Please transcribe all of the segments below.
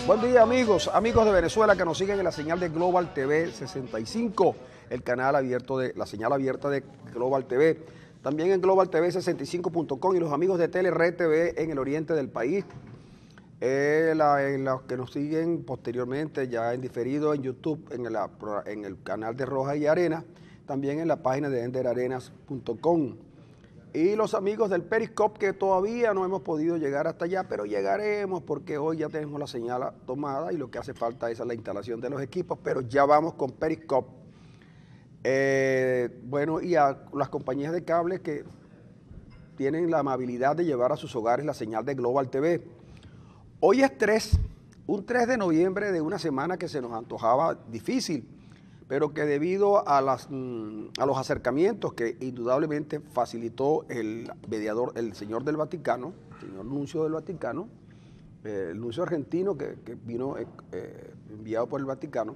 Buen día amigos de Venezuela que nos siguen en la señal de Global TV 65, el canal abierto de la señal abierta de Global TV. También en Global TV 65.com y los amigos de TeleRed TV en el oriente del país. Los que nos siguen posteriormente ya en diferido en YouTube, en el canal de Roja y Arena, también en la página de enderarenas.com. Y los amigos del Periscope que todavía no hemos podido llegar hasta allá, pero llegaremos porque hoy ya tenemos la señal tomada y lo que hace falta es la instalación de los equipos, pero ya vamos con Periscope. Bueno, y a las compañías de cable que tienen la amabilidad de llevar a sus hogares la señal de Global TV. Hoy es un 3 de noviembre de una semana que se nos antojaba difícil, pero que debido a los acercamientos que indudablemente facilitó el mediador, el señor del Vaticano, el señor nuncio del Vaticano, el nuncio argentino que vino enviado por el Vaticano,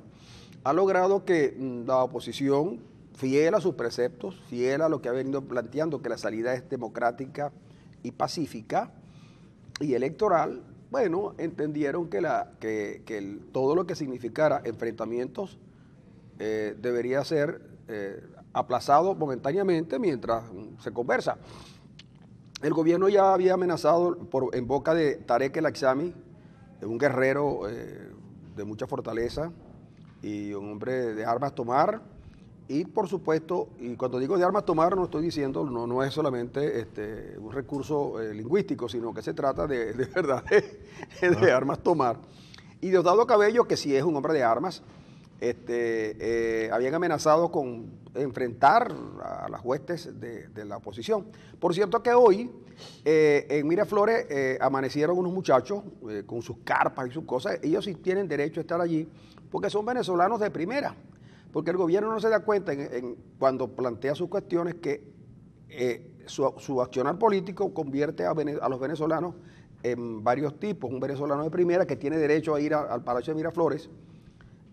ha logrado que la oposición, fiel a sus preceptos, fiel a lo que ha venido planteando, que la salida es democrática y pacífica y electoral, bueno, entendieron que todo lo que significara enfrentamientos debería ser aplazado momentáneamente mientras se conversa. El gobierno ya había amenazado en boca de Tarek El Aissami, un guerrero de mucha fortaleza y un hombre de armas tomar, y por supuesto, y cuando digo de armas tomar no estoy diciendo, no es solamente un recurso lingüístico, sino que se trata de verdad de armas tomar. Y Diosdado Cabello, que sí es un hombre de armas, habían amenazado con enfrentar a las huestes de la oposición. Por cierto que hoy en Miraflores amanecieron unos muchachos con sus carpas y sus cosas. Ellos sí tienen derecho a estar allí porque son venezolanos de primera, porque el gobierno no se da cuenta cuando plantea sus cuestiones que su accionar político convierte a los venezolanos en varios tipos. Un venezolano de primera que tiene derecho a ir al Palacio de Miraflores,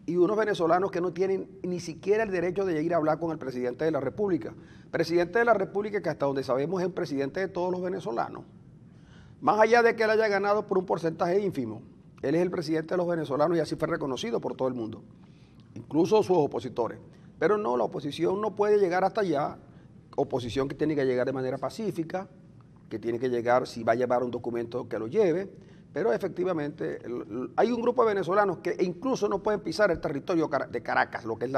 y unos venezolanos que no tienen ni siquiera el derecho de ir a hablar con el presidente de la República. Presidente de la República que hasta donde sabemos es el presidente de todos los venezolanos. Más allá de que él haya ganado por un porcentaje ínfimo, él es el presidente de los venezolanos y así fue reconocido por todo el mundo, incluso sus opositores. Pero no, la oposición no puede llegar hasta allá, oposición que tiene que llegar de manera pacífica, que tiene que llegar, si va a llevar un documento que lo lleve, pero efectivamente hay un grupo de venezolanos que incluso no pueden pisar el territorio de Caracas, lo que es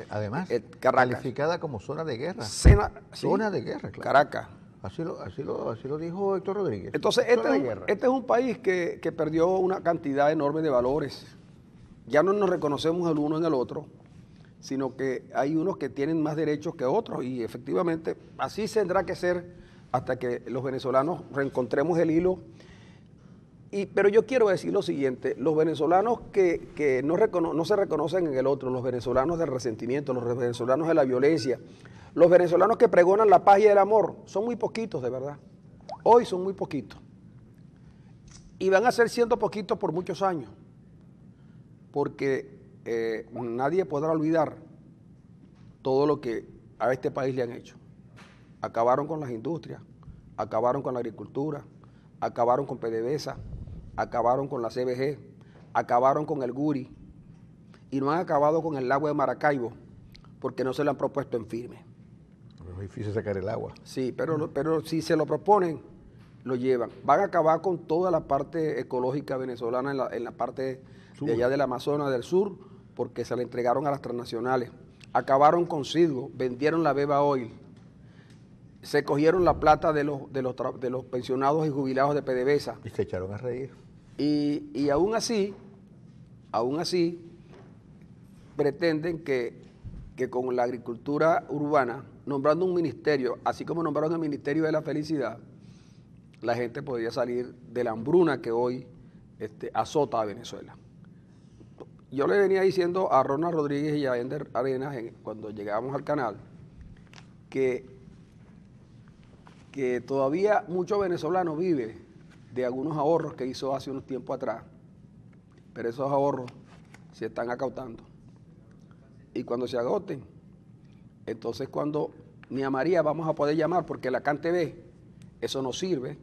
además Caracas, calificada como zona de guerra. Zona de guerra, claro. Caracas. Así lo dijo Héctor Rodríguez. Entonces, este es un país que perdió una cantidad enorme de valores. Ya no nos reconocemos el uno en el otro, sino que hay unos que tienen más derechos que otros, y efectivamente así tendrá que ser hasta que los venezolanos reencontremos el hilo. Pero yo quiero decir lo siguiente: los venezolanos que no se reconocen en el otro, los venezolanos del resentimiento, los venezolanos de la violencia, los venezolanos que pregonan la paz y el amor, son muy poquitos de verdad. Hoy son muy poquitos. Y van a ser siendo poquitos por muchos años, porque nadie podrá olvidar todo lo que a este país le han hecho. Acabaron con las industrias, acabaron con la agricultura, acabaron con PDVSA, acabaron con la CBG, acabaron con el Guri y no han acabado con el agua de Maracaibo porque no se lo han propuesto en firme. Es difícil sacar el agua. Sí, pero si se lo proponen, lo llevan. Van a acabar con toda la parte ecológica venezolana en la parte sur, de allá del Amazonas del sur, porque se la entregaron a las transnacionales. Acabaron con Sidgo, vendieron la Beba Oil, se cogieron la plata de los pensionados y jubilados de PDVSA. Y se echaron a reír. Y aún así, pretenden que con la agricultura urbana, nombrando un ministerio, así como nombraron el Ministerio de la Felicidad, la gente podría salir de la hambruna que hoy azota a Venezuela. Yo le venía diciendo a Ronald Rodríguez y a Ender Arenas cuando llegábamos al canal que todavía muchos venezolanos viven de algunos ahorros que hizo hace unos tiempos atrás, pero esos ahorros se están acautando. Y cuando se agoten, entonces cuando ni a María vamos a poder llamar porque la CanTV, eso no sirve.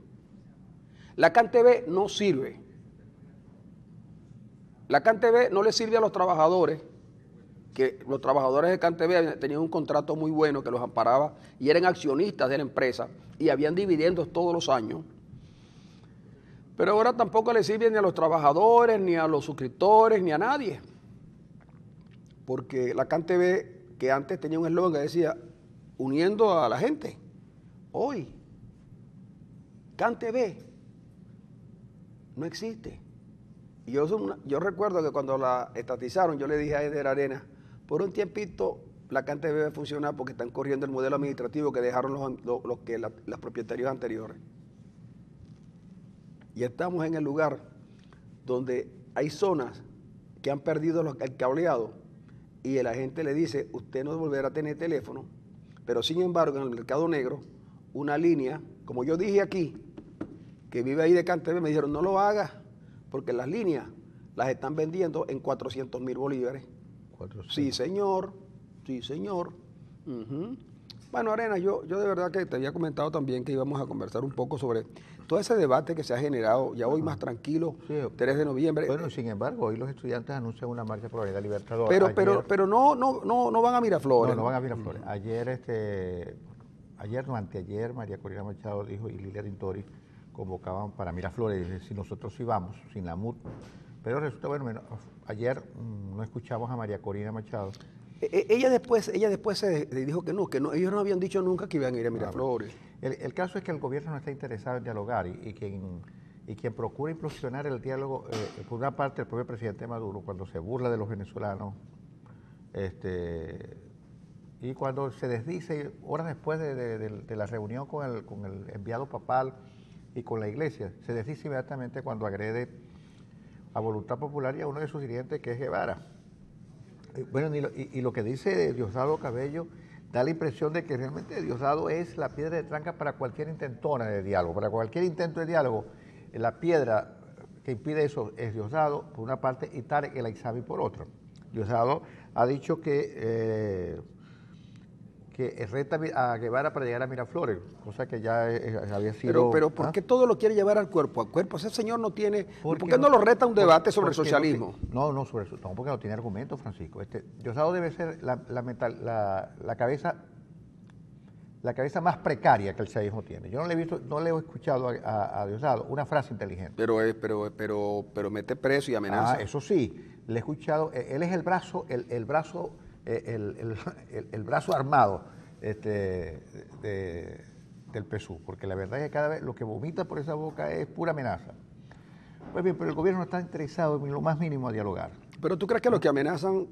La CanTV no sirve. La CanTV no le sirve a los trabajadores, que los trabajadores de CanTV tenían un contrato muy bueno que los amparaba y eran accionistas de la empresa y habían dividendos todos los años. Pero ahora tampoco le sirve ni a los trabajadores, ni a los suscriptores, ni a nadie. Porque la CanTV, que antes tenía un eslogan que decía, uniendo a la gente, hoy, CanTV no existe. Y yo recuerdo que cuando la estatizaron, yo le dije a Eder Arena, por un tiempito la CanTV va a funcionar porque están corriendo el modelo administrativo que dejaron los propietarios anteriores. Y estamos en el lugar donde hay zonas que han perdido el cableado y la gente le dice, usted no volverá a tener teléfono, pero sin embargo en el mercado negro, una línea, como yo dije aquí, que vive ahí de CanTV, me dijeron, no lo hagas, porque las líneas las están vendiendo en 400,000 bolívares. 400. Sí, señor, sí, señor. Bueno, Arena, yo de verdad que te había comentado también que íbamos a conversar un poco sobre todo ese debate que se ha generado, ya hoy más tranquilo, sí, 3 de noviembre. Bueno, sin embargo, hoy los estudiantes anuncian una marcha por la Unidad Libertadora. Pero no van a Miraflores. No van a Miraflores. Ayer, no, anteayer, María Corina Machado dijo y Lilia Tintori convocaban para Miraflores, si nosotros sí vamos, sin la MUT. Pero resulta, bueno, ayer no escuchamos a María Corina Machado. Ella después se dijo que no, ellos no habían dicho nunca que iban a ir a Miraflores. El caso es que el gobierno no está interesado en dialogar y quien procura impulsionar el diálogo, por una parte el propio presidente Maduro, cuando se burla de los venezolanos, y cuando se desdice, horas después de la reunión con el enviado papal y con la iglesia, se desdice inmediatamente cuando agrede a Voluntad Popular y a uno de sus dirigentes, que es Guevara. Bueno, y lo que dice Diosdado Cabello da la impresión de que realmente Diosdado es la piedra de tranca para cualquier intentona de diálogo, para cualquier intento de diálogo. La piedra que impide eso es Diosdado, por una parte, y Tarek El Aizami por otra. Diosdado ha dicho que reta a Guevara para llegar a Miraflores, cosa que ya había sido... Pero ¿por qué todo lo quiere llevar al cuerpo? Ese señor no tiene... ¿Por qué no lo reta un debate sobre el socialismo? No, porque no tiene argumento, Francisco. Diosdado debe ser la cabeza más precaria que el chavismo tiene. Yo no le he escuchado a Diosdado una frase inteligente. Pero mete preso y amenaza. Eso sí, le he escuchado, él es el brazo armado del PSUV, porque la verdad es que cada vez lo que vomita por esa boca es pura amenaza. Pues bien, pero el gobierno no está interesado en lo más mínimo a dialogar. Pero tú crees que los que amenazan,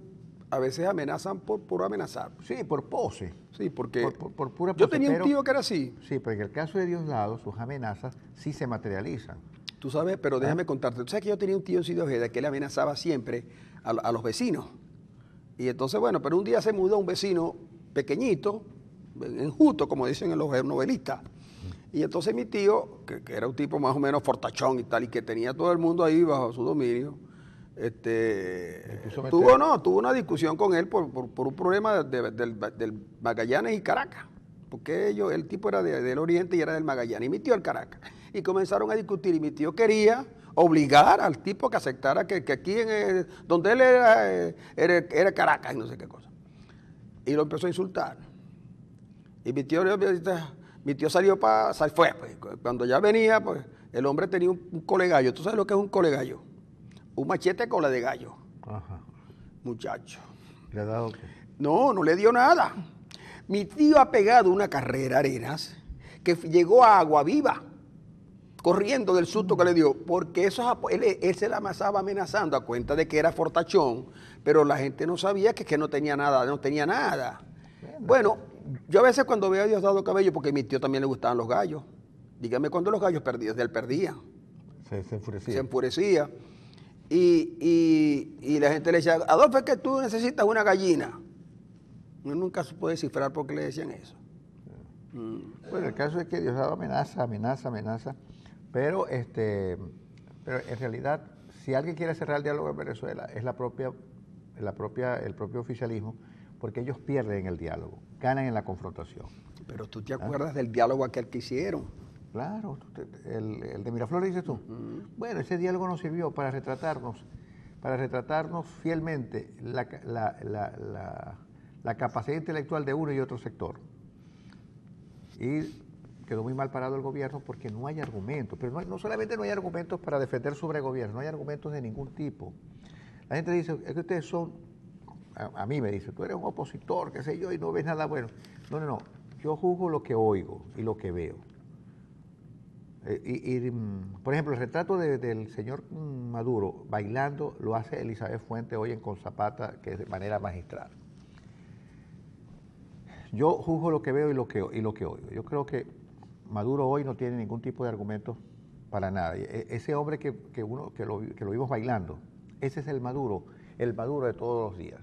a veces amenazan por amenazar. Sí, por pose. Sí, porque por pura pose. Yo tenía un tío que era así. Sí, pero en el caso de Diosdado, sus amenazas sí se materializan. Tú sabes, pero déjame contarte. Tú sabes que yo tenía un tío en Ciudad Ojeda que le amenazaba siempre a los vecinos. Y entonces, bueno, pero un día se mudó un vecino pequeñito, enjuto, como dicen los novelistas. Y entonces mi tío, que era un tipo más o menos fortachón y tal, y que tenía todo el mundo ahí bajo su dominio, tuvo una discusión con él por un problema del Magallanes y Caracas. Porque el tipo era del Oriente y era del Magallanes, y mi tío del Caracas. Y comenzaron a discutir, y mi tío quería obligar al tipo que aceptara que aquí, donde él era Caracas y no sé qué cosa. Y lo empezó a insultar. Y mi tío salió fue. Pues, cuando ya venía, pues el hombre tenía un colegallo. ¿Tú sabes lo que es un colegallo? Un machete cola de gallo. Ajá. Muchacho. ¿Le ha dado qué? No le dio nada. Mi tío ha pegado una carrera, Arenas, que llegó a Agua Viva, corriendo del susto que le dio, porque él se la estaba amenazando a cuenta de que era fortachón, pero la gente no sabía que no tenía nada. Bueno, yo a veces cuando veo a Diosdado Cabello, porque a mi tío también le gustaban los gallos, dígame cuando los gallos perdían, él perdía. Se enfurecía. Se enfurecía. Y la gente le decía, Adolfo, es que tú necesitas una gallina. Uno nunca se puede descifrar por qué le decían eso. Bueno, el caso es que Diosdado amenaza, pero en realidad, si alguien quiere cerrar el diálogo en Venezuela, es el propio oficialismo, porque ellos pierden el diálogo, ganan en la confrontación. Pero tú te acuerdas del diálogo aquel que hicieron. Claro, el de Miraflores dices tú. Bueno, ese diálogo nos sirvió para retratarnos para retratarnos fielmente la capacidad intelectual de uno y otro sector. Y quedó muy mal parado el gobierno porque no hay argumentos, pero no solamente no hay argumentos para defender sobre el gobierno, no hay argumentos de ningún tipo. La gente dice, es que ustedes son, a mí me dice, tú eres un opositor, qué sé yo, y no ves nada bueno. No, yo juzgo lo que oigo y lo que veo. Por ejemplo, el retrato del señor Maduro bailando lo hace Elizabeth Fuentes hoy en Con Zapata, que es de manera magistral. Yo juzgo lo que veo y lo que oigo. Yo creo que Maduro hoy no tiene ningún tipo de argumentos para nada. Ese hombre que lo vimos bailando, ese es el Maduro de todos los días.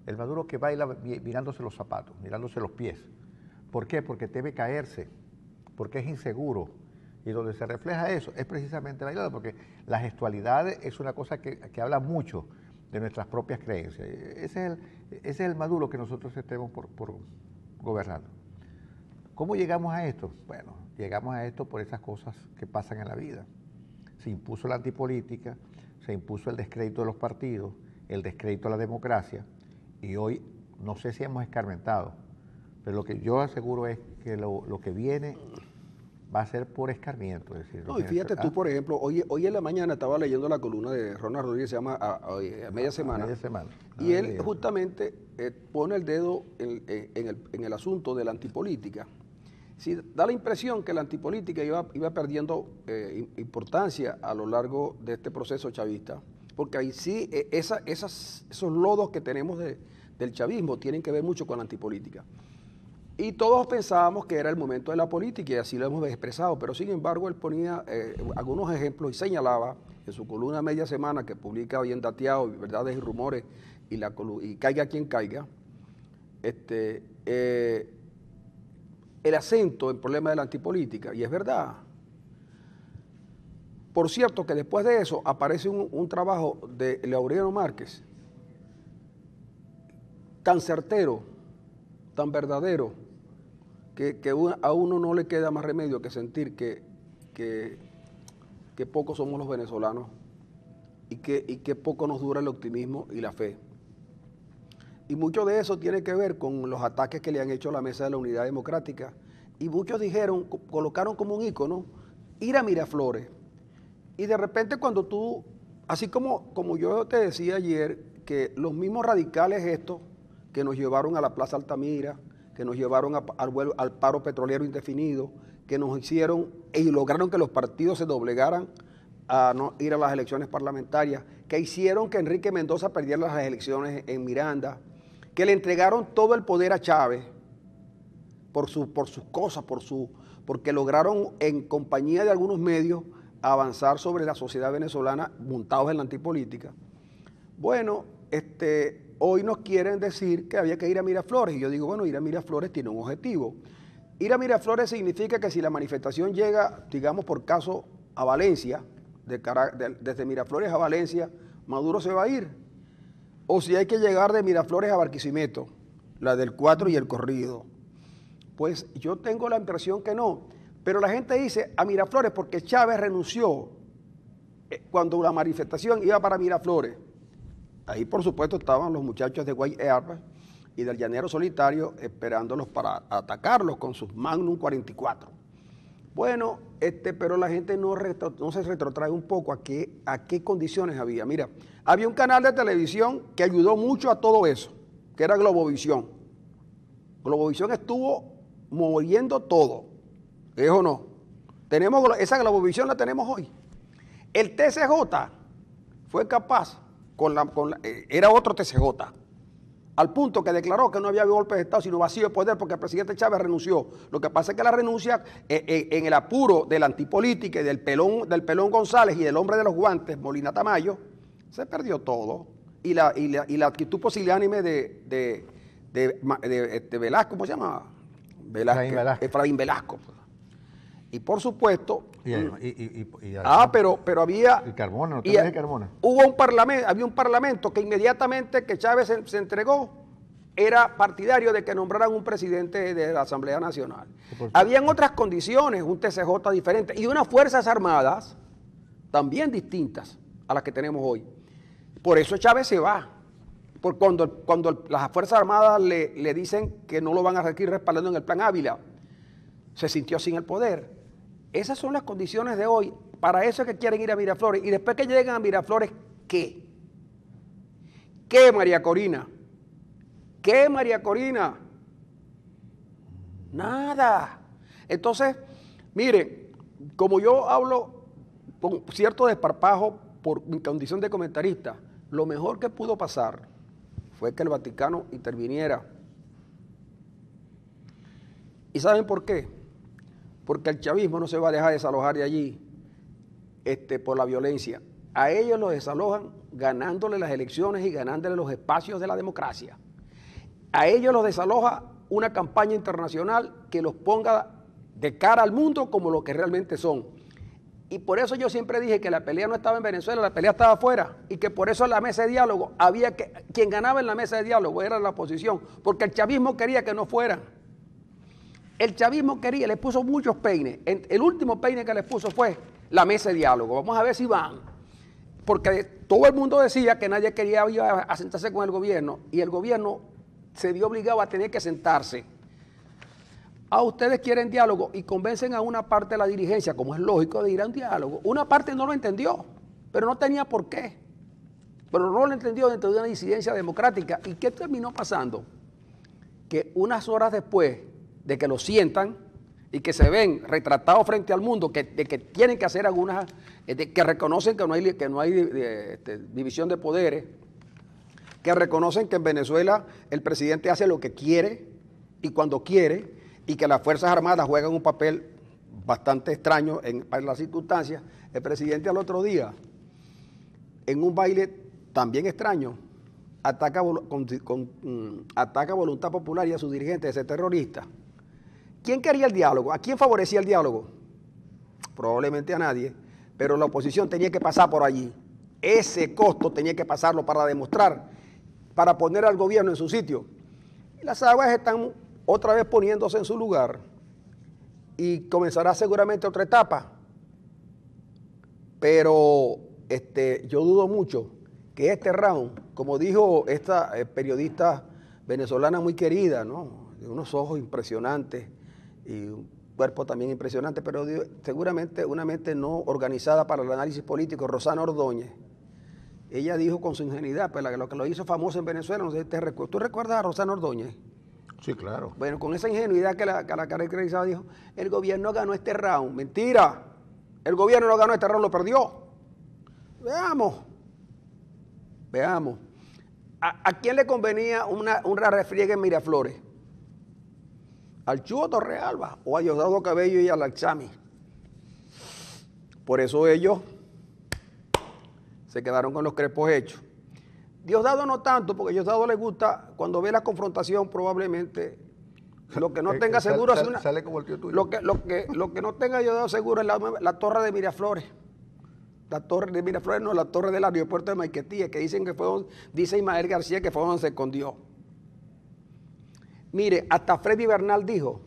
El Maduro que baila mirándose los zapatos, mirándose los pies. ¿Por qué? Porque teme caerse, porque es inseguro. Y donde se refleja eso es precisamente bailando, porque la gestualidad es una cosa que habla mucho de nuestras propias creencias. Ese es el Maduro que nosotros estemos por gobernando. ¿Cómo llegamos a esto? Bueno, llegamos a esto por esas cosas que pasan en la vida. Se impuso la antipolítica, se impuso el descrédito de los partidos, el descrédito a la democracia, y hoy no sé si hemos escarmentado, pero lo que yo aseguro es que lo que viene va a ser por escarmiento. Es decir, no, y fíjate tú, por ejemplo, hoy en la mañana estaba leyendo la columna de Ronald Rodríguez, se llama a Media Semana. Media Semana. Y él justamente pone el dedo en el asunto de la antipolítica. Sí, da la impresión que la antipolítica iba perdiendo importancia a lo largo de este proceso chavista, porque ahí sí, esos lodos que tenemos del chavismo tienen que ver mucho con la antipolítica. Y todos pensábamos que era el momento de la política y así lo hemos expresado, pero sin embargo él ponía algunos ejemplos y señalaba en su columna Media Semana, que publica Bien Dateado, Verdades y Rumores, y Caiga quien caiga, el acento en problema de la antipolítica, y es verdad. Por cierto que después de eso aparece un trabajo de Laureano Márquez, tan certero, tan verdadero, que a uno no le queda más remedio que sentir que pocos somos los venezolanos y que poco nos dura el optimismo y la fe. Y mucho de eso tiene que ver con los ataques que le han hecho a la Mesa de la Unidad Democrática. Y muchos colocaron como un ícono ir a Miraflores. Y de repente cuando tú, así como yo te decía ayer, que los mismos radicales estos que nos llevaron a la Plaza Altamira, que nos llevaron al paro petrolero indefinido, que nos hicieron y lograron que los partidos se doblegaran a no ir a las elecciones parlamentarias, que hicieron que Enrique Mendoza perdiera las elecciones en Miranda, que le entregaron todo el poder a Chávez por sus cosas, porque lograron en compañía de algunos medios avanzar sobre la sociedad venezolana montados en la antipolítica. Bueno, hoy nos quieren decir que había que ir a Miraflores, y yo digo, bueno, ir a Miraflores tiene un objetivo. Ir a Miraflores significa que si la manifestación llega, digamos por caso, a Valencia, desde Miraflores a Valencia, Maduro se va a ir. O si hay que llegar de Miraflores a Barquisimeto, la del 4 y el corrido. Pues yo tengo la impresión que no. Pero la gente dice a Miraflores porque Chávez renunció cuando la manifestación iba para Miraflores. Ahí, por supuesto, estaban los muchachos de White Earp y del Llanero Solitario esperándolos para atacarlos con sus Magnum 44. Bueno, pero la gente no se retrotrae un poco a qué condiciones había. Mira, había un canal de televisión que ayudó mucho a todo eso, que era Globovisión. Globovisión estuvo moviendo todo, ¿es o no? Esa Globovisión la tenemos hoy. El TCJ fue capaz, era otro TCJ, al punto que declaró que no había golpe de Estado, sino vacío de poder, porque el presidente Chávez renunció. Lo que pasa es que la renuncia, en el apuro de la antipolítica y del pelón González y del hombre de los guantes, Molina Tamayo, se perdió todo. Y la actitud pusilánime de Velasco, ¿cómo se llama? Efraín Velasco. Y por supuesto... pero había... Y Carmona, ¿no te Carmona? Había un parlamento que inmediatamente que Chávez se entregó, era partidario de que nombraran un presidente de la Asamblea Nacional. Habían otras condiciones, un TCJ diferente, y unas Fuerzas Armadas también distintas a las que tenemos hoy. Por eso Chávez se va. Porque cuando las Fuerzas Armadas le dicen que no lo van a seguir respaldando en el Plan Ávila, se sintió sin el poder. Esas son las condiciones de hoy. Para eso es que quieren ir a Miraflores. Y después que llegan a Miraflores, ¿qué? ¿Qué, María Corina? ¿Qué, María Corina? Nada. Entonces, mire, como yo hablo con cierto desparpajo por mi condición de comentarista, lo mejor que pudo pasar fue que el Vaticano interviniera. ¿Y saben por qué? Porque el chavismo no se va a dejar desalojar de allí por la violencia. A ellos los desalojan ganándole las elecciones y ganándole los espacios de la democracia. A ellos los desaloja una campaña internacional que los ponga de cara al mundo como lo que realmente son. Y por eso yo siempre dije que la pelea no estaba en Venezuela, la pelea estaba afuera, y que por eso en la mesa de diálogo quien ganaba en la mesa de diálogo era la oposición, porque el chavismo quería que no fueran. El chavismo quería, le puso muchos peines. El último peine que les puso fue la mesa de diálogo. Vamos a ver si van. Porque todo el mundo decía que nadie quería ir a sentarse con el gobierno, y el gobierno se vio obligado a tener que sentarse. Ustedes quieren diálogo y convencen a una parte de la dirigencia, como es lógico, de ir a un diálogo. Una parte no lo entendió, pero no tenía por qué. Pero no lo entendió dentro de una disidencia democrática. ¿Y qué terminó pasando? Que unas horas después de que lo sientan y que se ven retratados frente al mundo, de que tienen que hacer algunas, que reconocen que no hay división de poderes, que reconocen que en Venezuela el presidente hace lo que quiere y cuando quiere, y que las Fuerzas Armadas juegan un papel bastante extraño para las circunstancias. El presidente al otro día, en un baile también extraño, ataca a Voluntad Popular y a sus dirigentes, ese terrorista. ¿Quién quería el diálogo? ¿A quién favorecía el diálogo? Probablemente a nadie, pero la oposición tenía que pasar por allí. Ese costo tenía que pasarlo para demostrar, para poner al gobierno en su sitio. Y las aguas están otra vez poniéndose en su lugar y comenzará seguramente otra etapa. Pero yo dudo mucho que este round, como dijo esta periodista venezolana muy querida, ¿no?, de unos ojos impresionantes y un cuerpo también impresionante, pero seguramente una mente no organizada para el análisis político, Rosana Ordóñez. Ella dijo con su ingenuidad, pues lo que lo hizo famoso en Venezuela, no sé si ¿tú recuerdas a Rosana Ordóñez? Sí, claro. Bueno, con esa ingenuidad que la caracterizaba, dijo, el gobierno ganó este round. Mentira, el gobierno no ganó este round, lo perdió. Veamos. ¿A quién le convenía un refriegue en Miraflores? ¿Al Chugo Torrealba o a Diosdado Cabello y al Alzami? Por eso ellos se quedaron con los crepos hechos. Diosdado no tanto, porque a Diosdado le gusta, cuando ve la confrontación, probablemente, lo que no tenga seguro es una... Sale como el tío tuyo. Lo que no tenga Diosdado seguro es la torre de Miraflores. La torre de Miraflores, no, la torre del aeropuerto de Maiquetía, que dicen que fue, dice Ismael García, que fue donde se escondió. Mire, hasta Freddy Bernal dijo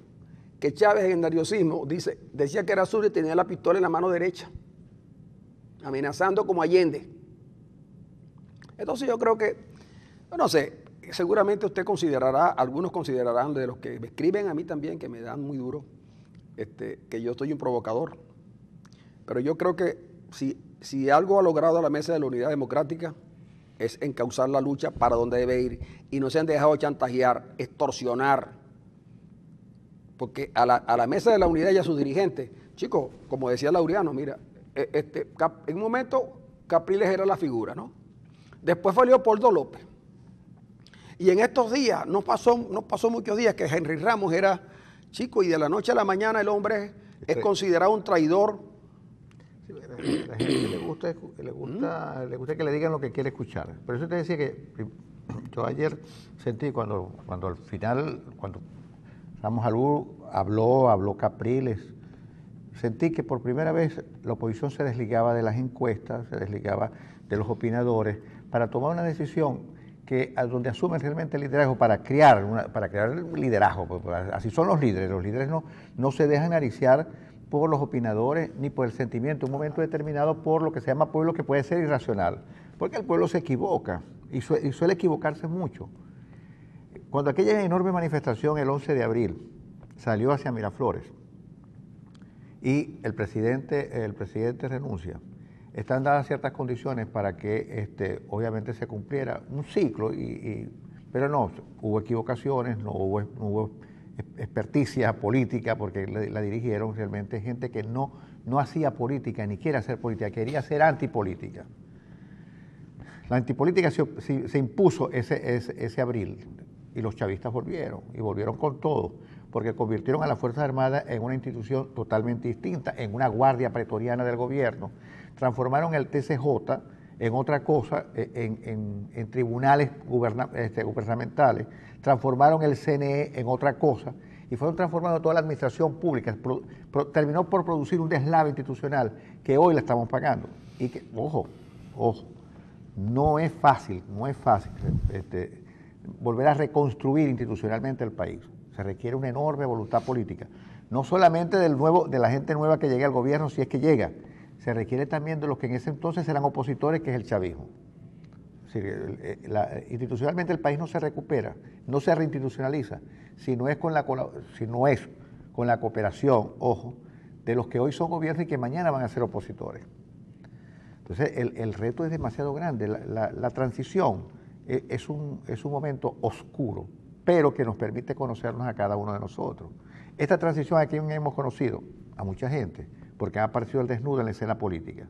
que Chávez en el nerviosismo decía que era zurdo y tenía la pistola en la mano derecha, amenazando como Allende. Entonces yo creo que, no sé, seguramente usted considerará, algunos considerarán, de los que me escriben a mí también, que me dan muy duro, que yo soy un provocador. Pero yo creo que si algo ha logrado la Mesa de la Unidad Democrática es encauzar la lucha para donde debe ir y no se han dejado chantajear, extorsionar. Porque a la Mesa de la Unidad y a sus dirigentes, chicos, como decía Laureano, mira, en un momento Capriles era la figura, ¿no? Después fue Leopoldo López. Y en estos días, no pasó muchos días que Henry Ramos era chico y de la noche a la mañana el hombre es considerado un traidor. Sí, la gente le gusta que le digan lo que quiere escuchar. Por eso te decía que yo ayer sentí cuando al final, cuando Ramos habló Capriles, sentí que por primera vez la oposición se desligaba de las encuestas, se desligaba de los opinadores, para tomar una decisión donde asumen realmente el liderazgo para crear liderazgo. Así son los líderes no se dejan ariciar por los opinadores ni por el sentimiento, en un momento determinado por lo que se llama pueblo, que puede ser irracional. Porque el pueblo se equivoca y suele equivocarse mucho. Cuando aquella enorme manifestación el 11 de abril salió hacia Miraflores y el presidente renuncia, están dadas ciertas condiciones para que obviamente se cumpliera un ciclo, pero no, hubo equivocaciones, no hubo experticia política, porque la dirigieron realmente gente que no hacía política, ni quiere hacer política, quería hacer antipolítica. La antipolítica se impuso ese abril y los chavistas volvieron con todo, porque convirtieron a las Fuerzas Armadas en una institución totalmente distinta, en una guardia pretoriana del gobierno, transformaron el TCJ en otra cosa, en tribunales gubernamentales, transformaron el CNE en otra cosa y fueron transformando toda la administración pública. Terminó por producir un deslave institucional que hoy la estamos pagando. Y que, ojo, no es fácil volver a reconstruir institucionalmente el país. Se requiere una enorme voluntad política, no solamente de la gente nueva que llegue al gobierno, si es que llega, se requiere también de los que en ese entonces eran opositores, que es el chavismo. Es decir, institucionalmente el país no se recupera, no se reinstitucionaliza, si no es con la cooperación, ojo, de los que hoy son gobierno y que mañana van a ser opositores. Entonces el reto es demasiado grande. La transición es un momento oscuro, pero que nos permite conocernos a cada uno de nosotros. Esta transición aquí hemos conocido a mucha gente, porque ha aparecido el desnudo en la escena política.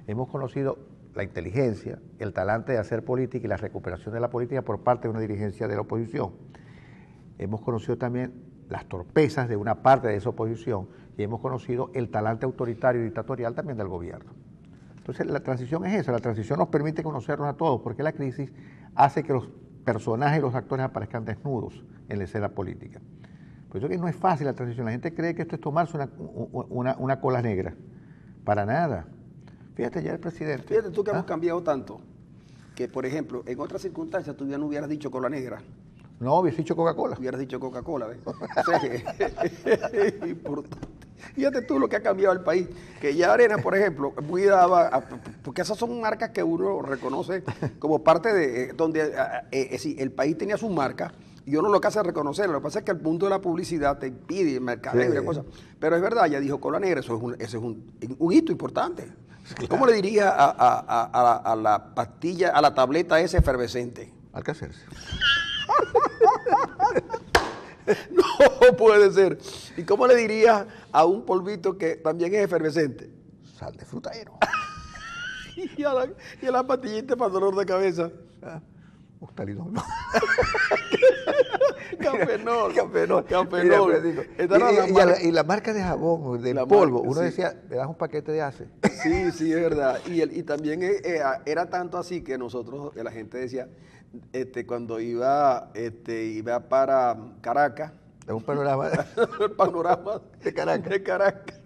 Hemos conocido la inteligencia, el talante de hacer política y la recuperación de la política por parte de una dirigencia de la oposición. Hemos conocido también las torpezas de una parte de esa oposición y hemos conocido el talante autoritario y dictatorial también del gobierno. Entonces la transición es eso, la transición nos permite conocernos a todos, porque la crisis hace que los personajes y los actores aparezcan desnudos en la escena política. Por eso que no es fácil la transición. La gente cree que esto es tomarse una cola negra. Para nada. Fíjate ya el presidente. Fíjate tú que hemos cambiado tanto, que por ejemplo, en otras circunstancias tú ya no hubieras dicho cola negra. No, hubieras dicho Coca-Cola. Hubieras dicho Coca-Cola, ¿ves? O sea que es importante. Fíjate tú lo que ha cambiado el país, que ya Arena, por ejemplo, muy daba, porque esas son marcas que uno reconoce como parte de, donde el país tenía sus marcas, y uno lo que hace es reconocerlo. Lo que pasa es que el punto de la publicidad te impide el mercadeo y cosas. Pero es verdad, ya dijo cola negra, ese es un hito importante. Claro. ¿Cómo le diría a la pastilla, a la tableta esa efervescente? Alcacerse. No puede ser. ¿Y cómo le dirías a un polvito que también es efervescente? Sal de frutero. y a la pastillita para dolor de cabeza. Ostalidol. Cafenol. Y la marca de jabón, del polvo, uno decía, me das un paquete de Ace. Sí, es verdad. Y también era tanto así que nosotros, la gente decía, cuando iba para Caracas, es un panorama. El panorama de Caracas. De Caracas.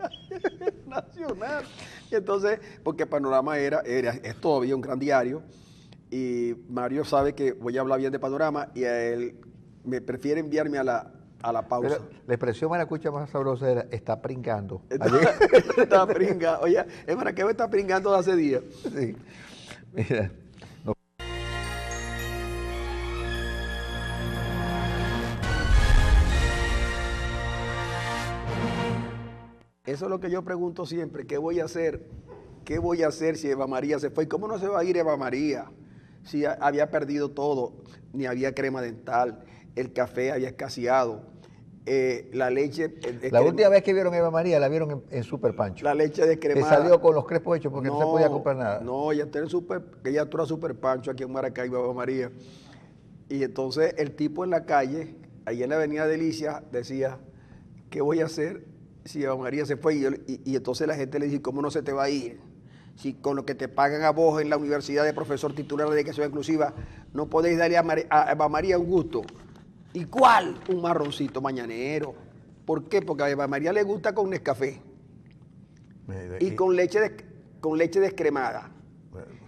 Nacional. Y entonces, porque Panorama es todavía un gran diario, y Mario sabe que voy a hablar bien de Panorama, y a él me prefiere enviarme a la pausa. Pero la expresión maracucha más sabrosa era, está pringando. Está pringando. Oye, es para qué me está pringando de hace días. Sí. Mira. Eso es lo que yo pregunto siempre, ¿qué voy a hacer? ¿Qué voy a hacer si Eva María se fue? ¿Y cómo no se va a ir Eva María? Si había perdido todo, ni había crema dental, el café había escaseado, la leche... La última vez que vieron a Eva María, la vieron en Super Pancho. La leche descremada. Que salió con los crespos hechos porque no se podía comprar nada. No, ella era Super Pancho aquí en Maracaibo, Eva María. Y entonces el tipo en la calle, ahí en la avenida Delicia, decía, ¿qué voy a hacer si Eva María se fue? Y entonces la gente le dice, ¿cómo no se te va a ir? Si con lo que te pagan a vos en la universidad de profesor titular de educación inclusiva, no podéis darle a Eva María un gusto. ¿Y cuál? Un marroncito mañanero. ¿Por qué? Porque a Eva María le gusta con Nescafé. Y con leche descremada.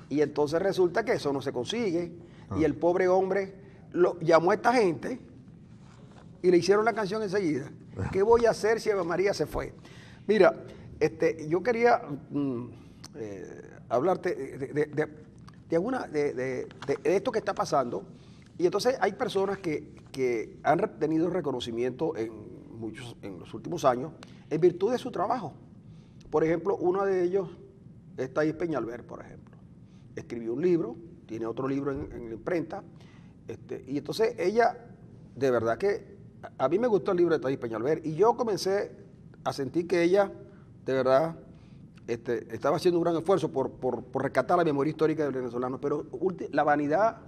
Y entonces resulta que eso no se consigue. Y el pobre hombre llamó a esta gente y le hicieron la canción enseguida. ¿Qué voy a hacer si Eva María se fue? Mira, yo quería hablarte de esto que está pasando. Y entonces hay personas que han tenido reconocimiento en los últimos años en virtud de su trabajo. Por ejemplo, uno de ellos es Thais Peñalver, por ejemplo. Escribió un libro, tiene otro libro en la imprenta, y entonces ella, de verdad que a mí me gustó el libro de Thais Peñalver, y yo comencé a sentir que ella, de verdad, estaba haciendo un gran esfuerzo por rescatar la memoria histórica del venezolano, pero la vanidad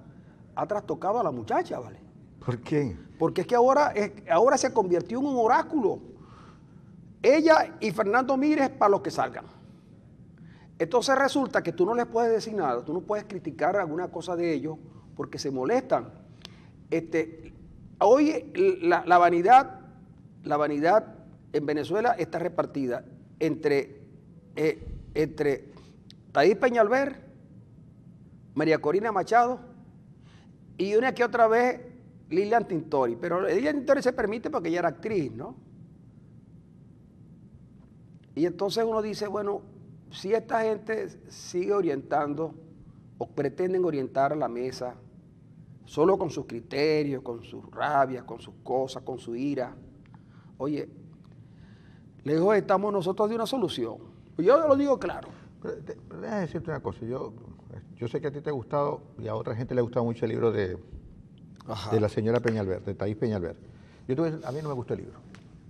ha trastocado a la muchacha, ¿vale? ¿Por qué? Porque es que ahora se convirtió en un oráculo. Ella y Fernando Mírez para los que salgan. Entonces resulta que tú no les puedes decir nada, tú no puedes criticar alguna cosa de ellos porque se molestan. Hoy la vanidad en Venezuela está repartida entre Thais Peñalver, María Corina Machado y una que otra vez Lilian Tintori. Pero Lilian Tintori se permite porque ella era actriz, ¿no? Y entonces uno dice, bueno, si esta gente sigue orientando o pretenden orientar a la mesa solo con sus criterios, con sus rabias, con sus cosas, con su ira, oye, lejos estamos nosotros de una solución. Yo lo digo claro. Pero déjame decirte una cosa, yo sé que a ti te ha gustado y a otra gente le ha gustado mucho el libro de la señora Peñalver, de Thais Peñalver. A mí no me gustó el libro.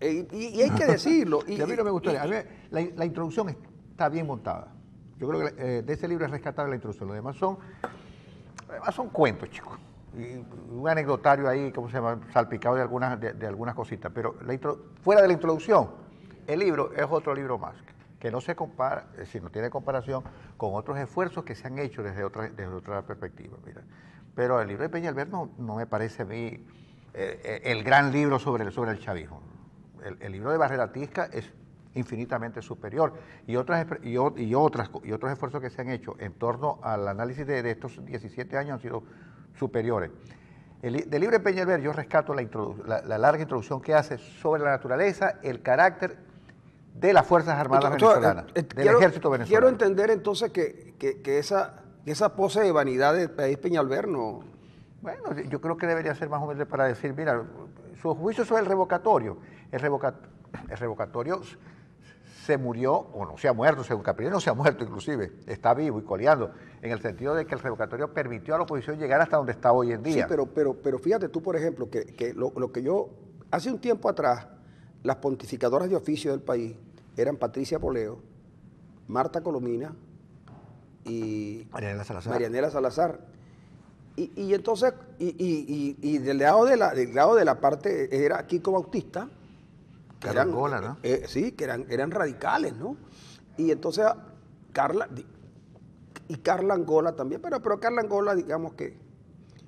Y hay que decirlo. Y a mí no me gustó. A mí la introducción está bien montada. Yo creo que de ese libro es rescatable la introducción. Los demás son cuentos, chicos. Y un anecdotario ahí, ¿cómo se llama? Salpicado de algunas cositas. Pero fuera de la introducción, el libro es otro libro más, que no se compara, es decir, no tiene comparación con otros esfuerzos que se han hecho desde otra perspectiva. Mira. Pero el libro de Peñalver no me parece a mí el gran libro sobre el chavismo. El libro de Barreratisca es infinitamente superior y otros esfuerzos que se han hecho en torno al análisis de estos 17 años han sido superiores. Del libro de Peñalver yo rescato la larga introducción que hace sobre la naturaleza, el carácter de las Fuerzas Armadas venezolanas, del ejército venezolano. Quiero entender entonces que esa pose de vanidad de Thais Peñalver no... Bueno, yo creo que debería ser más humilde para decir, mira, su juicio sobre el revocatorio. El revocatorio se murió, o no se ha muerto, según Capriles no se ha muerto inclusive, está vivo y coleando, en el sentido de que el revocatorio permitió a la oposición llegar hasta donde está hoy en día. Sí, pero fíjate tú, por ejemplo, que lo que yo, hace un tiempo atrás, las pontificadoras de oficio del país eran Patricia Poleo, Marta Colomina y Marianela Salazar. Y entonces, del lado de la parte era Kiko Bautista, que Carla Angola, ¿no? Sí, que eran radicales, ¿no? Y entonces Carla Angola también, pero Carla Angola, digamos que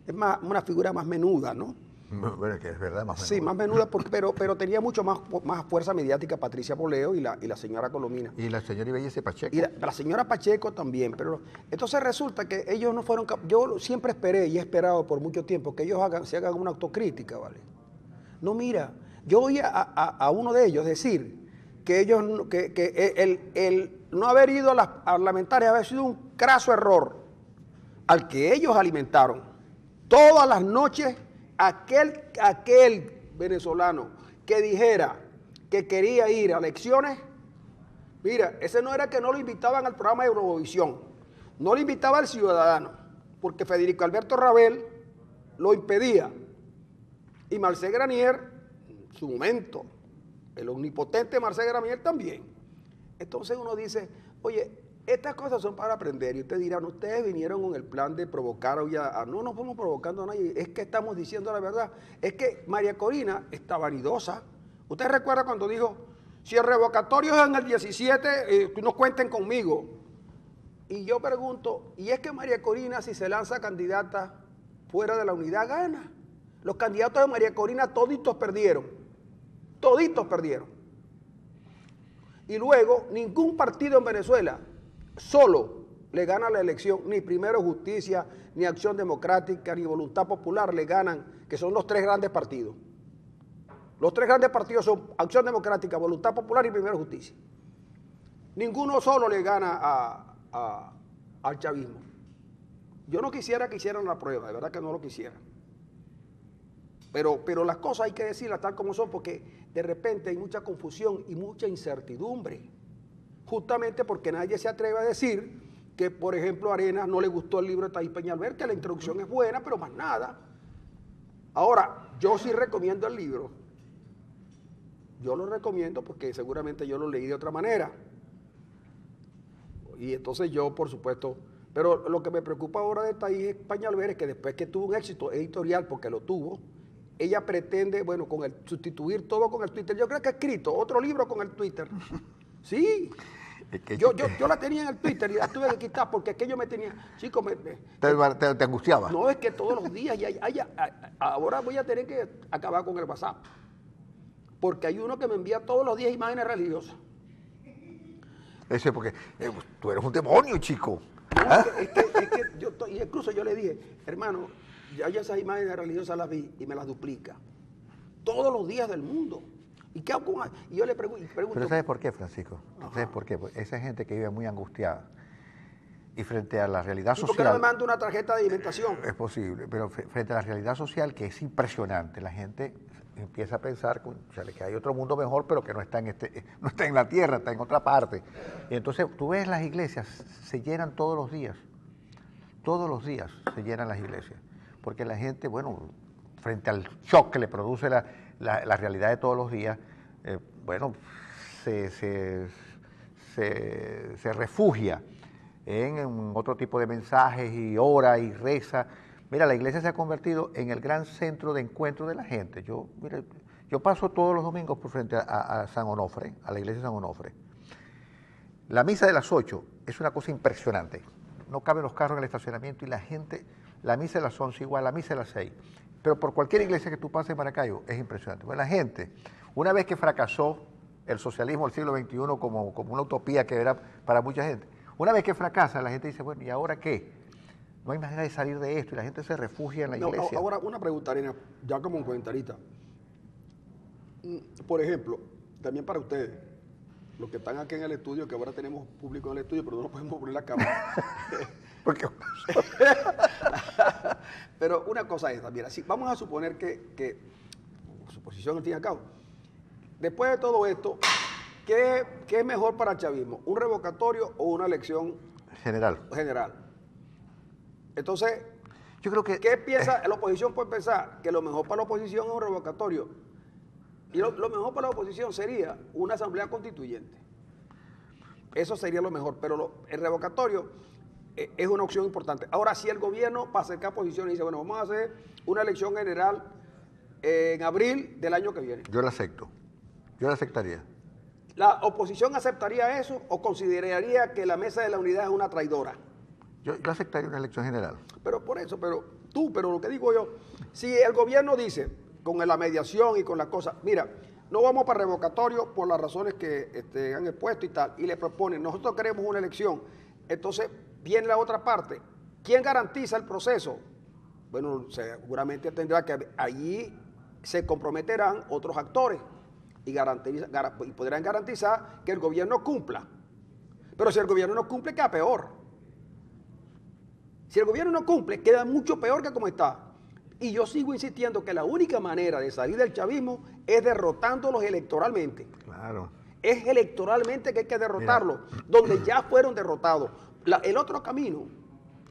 es una figura más menuda, ¿no? Bueno, que es verdad, más menuda. Sí, más menuda, pero tenía mucho más fuerza mediática Patricia Poleo y la señora Colomina. Y la señora Ibellice Pacheco. Y la señora Pacheco también, pero entonces resulta que ellos no fueron... Yo siempre esperé y he esperado por mucho tiempo que ellos se hagan una autocrítica, ¿vale? No, mira, yo oí a uno de ellos decir que el no haber ido a las parlamentarias había sido un craso error al que ellos alimentaron todas las noches. Aquel venezolano que dijera que quería ir a elecciones, mira, ese no era que no lo invitaban al programa de Eurovisión, no lo invitaba al Ciudadano, porque Federico Alberto Rabel lo impedía. Y Marcel Granier, en su momento, el omnipotente Marcel Granier también. Entonces uno dice, oye, estas cosas son para aprender, y ustedes dirán, ustedes vinieron con el plan de provocar, no nos fuimos provocando a nadie, es que estamos diciendo la verdad, es que María Corina está vanidosa. ¿Usted recuerda cuando dijo, si el revocatorio es en el 17, no cuenten conmigo? Y yo pregunto, ¿y es que María Corina, si se lanza candidata fuera de la unidad, gana? Los candidatos de María Corina toditos perdieron, y luego ningún partido en Venezuela solo le gana la elección, ni Primero Justicia, ni Acción Democrática, ni Voluntad Popular le ganan, que son los tres grandes partidos. Los tres grandes partidos son Acción Democrática, Voluntad Popular y Primero Justicia. Ninguno solo le gana al chavismo. Yo no quisiera que hicieran la prueba, de verdad que no lo quisiera. Pero las cosas hay que decirlas tal como son, porque de repente hay mucha confusión y mucha incertidumbre. Justamente porque nadie se atreve a decir que, por ejemplo, a Arenas no le gustó el libro de Taís Peñalver, que la introducción es buena, pero más nada. Ahora, yo sí recomiendo el libro. Yo lo recomiendo porque seguramente yo lo leí de otra manera. Y entonces yo, por supuesto, pero lo que me preocupa ahora de Taís Peñalver es que después que tuvo un éxito editorial, porque lo tuvo, ella pretende, bueno, sustituir todo con el Twitter. Yo creo que ha escrito otro libro con el Twitter. Sí. Yo la tenía en el Twitter y la tuve que quitar porque aquello me tenía... Chicos, ¿Te angustiaba? No, es que todos los días, ahora voy a tener que acabar con el WhatsApp. Porque hay uno que me envía todos los días imágenes religiosas. Ese porque tú eres un demonio, chico. No, ¿ah? es que incluso yo le dije, hermano, ya esas imágenes religiosas las vi y me las duplica. Todos los días del mundo. ¿Y qué hago con...? Y yo le pregunto... Pero ¿sabes por qué, Francisco? ¿Sabes por qué? Porque esa gente que vive muy angustiada y frente a la realidad social... ¿Por qué no me manda una tarjeta de alimentación? Es posible, pero frente a la realidad social, que es impresionante, la gente empieza a pensar que hay otro mundo mejor, pero que no está en la tierra, está en otra parte. Y entonces tú ves las iglesias, se llenan todos los días se llenan las iglesias, porque la gente, bueno, frente al shock que le produce la realidad de todos los días, se refugia en otro tipo de mensajes y ora y reza. Mira, la iglesia se ha convertido en el gran centro de encuentro de la gente. Yo paso todos los domingos por frente a San Onofre, a la iglesia de San Onofre. La misa de las 8 es una cosa impresionante. No caben los carros en el estacionamiento y la gente, la misa de las 11 igual, la misa de las 6. Pero por cualquier iglesia que tú pases en Maracaibo es impresionante. Bueno, la gente, una vez que fracasó el socialismo del siglo XXI como una utopía que era para mucha gente, una vez que fracasa, la gente dice, bueno, ¿y ahora qué? No hay manera de salir de esto y la gente se refugia en la iglesia. Ahora, una pregunta, Arena, ya como un comentarista. Por ejemplo, también para ustedes, los que están aquí en el estudio, que ahora tenemos público en el estudio, pero no podemos poner la cámara. ¿Por qué? Pero una cosa es esta, mira, si vamos a suponer que suposición al fin y al cabo, después de todo esto, ¿qué es mejor para el chavismo? ¿Un revocatorio o una elección general? Entonces, yo creo que ¿qué piensa la oposición? Puede pensar que lo mejor para la oposición es un revocatorio. Y lo mejor para la oposición sería una asamblea constituyente. Eso sería lo mejor, pero el revocatorio es una opción importante. Ahora, si el gobierno para acercar posiciones y dice, bueno, vamos a hacer una elección general en abril del año que viene. Yo la acepto. Yo la aceptaría. ¿La oposición aceptaría eso o consideraría que la mesa de la unidad es una traidora? Yo aceptaría una elección general. Pero por eso, pero lo que digo yo, si el gobierno dice, con la mediación y con las cosas, mira, no vamos para revocatorio por las razones que han expuesto y tal, y le proponen, nosotros queremos una elección, entonces viene la otra parte, ¿quién garantiza el proceso? Bueno, seguramente tendrá que, allí se comprometerán otros actores y podrán garantizar que el gobierno cumpla. Pero si el gobierno no cumple, queda peor. Si el gobierno no cumple, queda mucho peor que como está. Y yo sigo insistiendo que la única manera de salir del chavismo es derrotándolos electoralmente. Claro. Es electoralmente que hay que derrotarlos, donde ya fueron derrotados. El otro camino,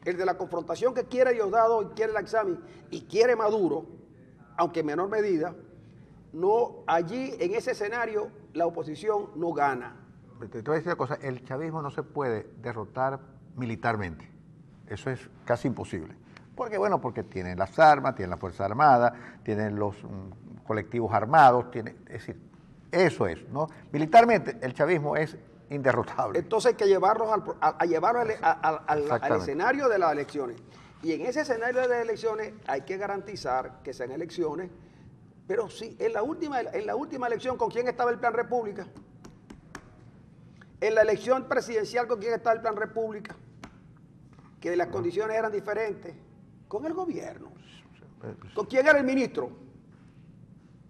el de la confrontación que quiere Diosdado y quiere el examen y quiere Maduro, aunque en menor medida, no, allí en ese escenario la oposición no gana. Te voy a decir una cosa, el chavismo no se puede derrotar militarmente. Eso es casi imposible. Porque tienen las armas, tienen la Fuerza Armada, tienen los colectivos armados, es decir, eso es, ¿no? Militarmente el chavismo es inderrotable. Entonces hay que llevarlos al escenario de las elecciones. Y en ese escenario de las elecciones hay que garantizar que sean elecciones, pero sí, en la última elección, ¿con quién estaba el Plan República? En la elección presidencial, ¿con quién estaba el Plan República? Que las condiciones eran diferentes. Con el gobierno. ¿Con quién era el ministro?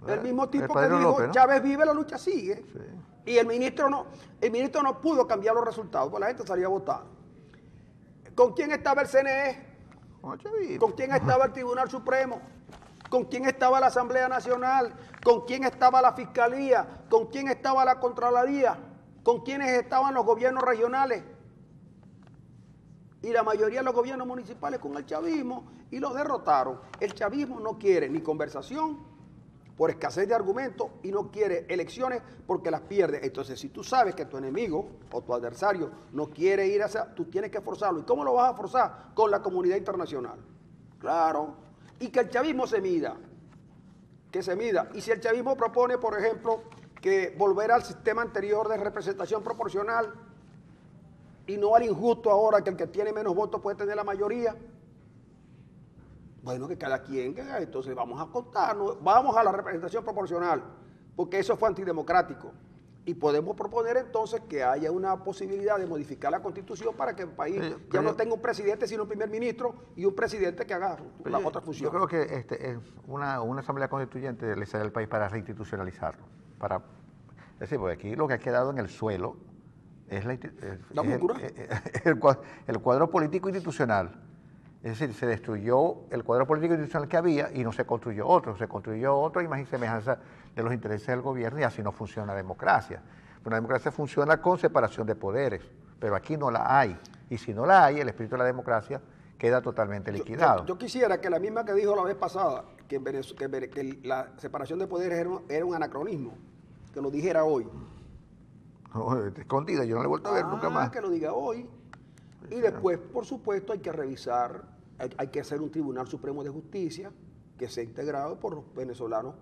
El mismo tipo que dijo, López, ¿no? Chávez vive, la lucha sigue. Sí. Y el ministro no pudo cambiar los resultados, porque la gente salía a votar. ¿Con quién estaba el CNE? Con el chavismo. ¿Con quién estaba el Tribunal Supremo? ¿Con quién estaba la Asamblea Nacional? ¿Con quién estaba la Fiscalía? ¿Con quién estaba la Contraloría? ¿Con quiénes estaban los gobiernos regionales? Y la mayoría de los gobiernos municipales con el chavismo y los derrotaron. El chavismo no quiere ni conversación por escasez de argumentos y no quiere elecciones porque las pierde. Entonces, si tú sabes que tu enemigo o tu adversario no quiere ir hacia, tú tienes que forzarlo. ¿Y cómo lo vas a forzar? Con la comunidad internacional. Claro. Y que el chavismo se mida. Que se mida. Y si el chavismo propone, por ejemplo, que volver al sistema anterior de representación proporcional y no al injusto ahora que el que tiene menos votos puede tener la mayoría. Bueno, que cada quien, entonces vamos a contarnos, vamos a la representación proporcional, porque eso fue antidemocrático. Y podemos proponer entonces que haya una posibilidad de modificar la Constitución para que el país ya no tenga un presidente, sino un primer ministro y un presidente que haga la otra función. Yo creo que una asamblea constituyente le sale al país para reinstitucionalizarlo. Es decir, porque aquí lo que ha quedado en el suelo es el cuadro político institucional. Es decir, se destruyó el cuadro político institucional que había y no se construyó otro, imagen y semejanza de los intereses del gobierno, y así no funciona la democracia. Una democracia funciona con separación de poderes, pero aquí no la hay. Y si no la hay, el espíritu de la democracia queda totalmente liquidado. Yo quisiera que la misma que dijo la vez pasada, que la separación de poderes era un anacronismo, que lo dijera hoy. No, escondida, yo no le he vuelto a ver nunca más. Que lo diga hoy. Y después, por supuesto, hay que revisar, hay que hacer un Tribunal Supremo de Justicia que sea integrado por los venezolanos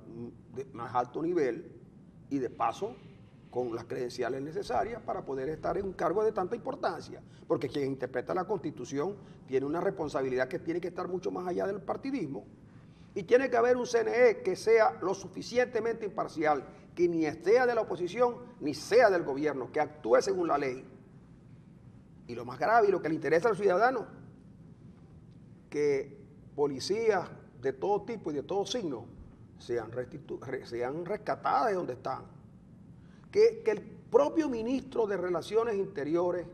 de más alto nivel y de paso con las credenciales necesarias para poder estar en un cargo de tanta importancia. Porque quien interpreta la Constitución tiene una responsabilidad que tiene que estar mucho más allá del partidismo. Y tiene que haber un CNE que sea lo suficientemente imparcial, que ni sea de la oposición ni sea del gobierno, que actúe según la ley. Y lo más grave y lo que le interesa al ciudadano, que policías de todo tipo y de todo signo sean rescatadas de donde están. Que el propio ministro de Relaciones Interiores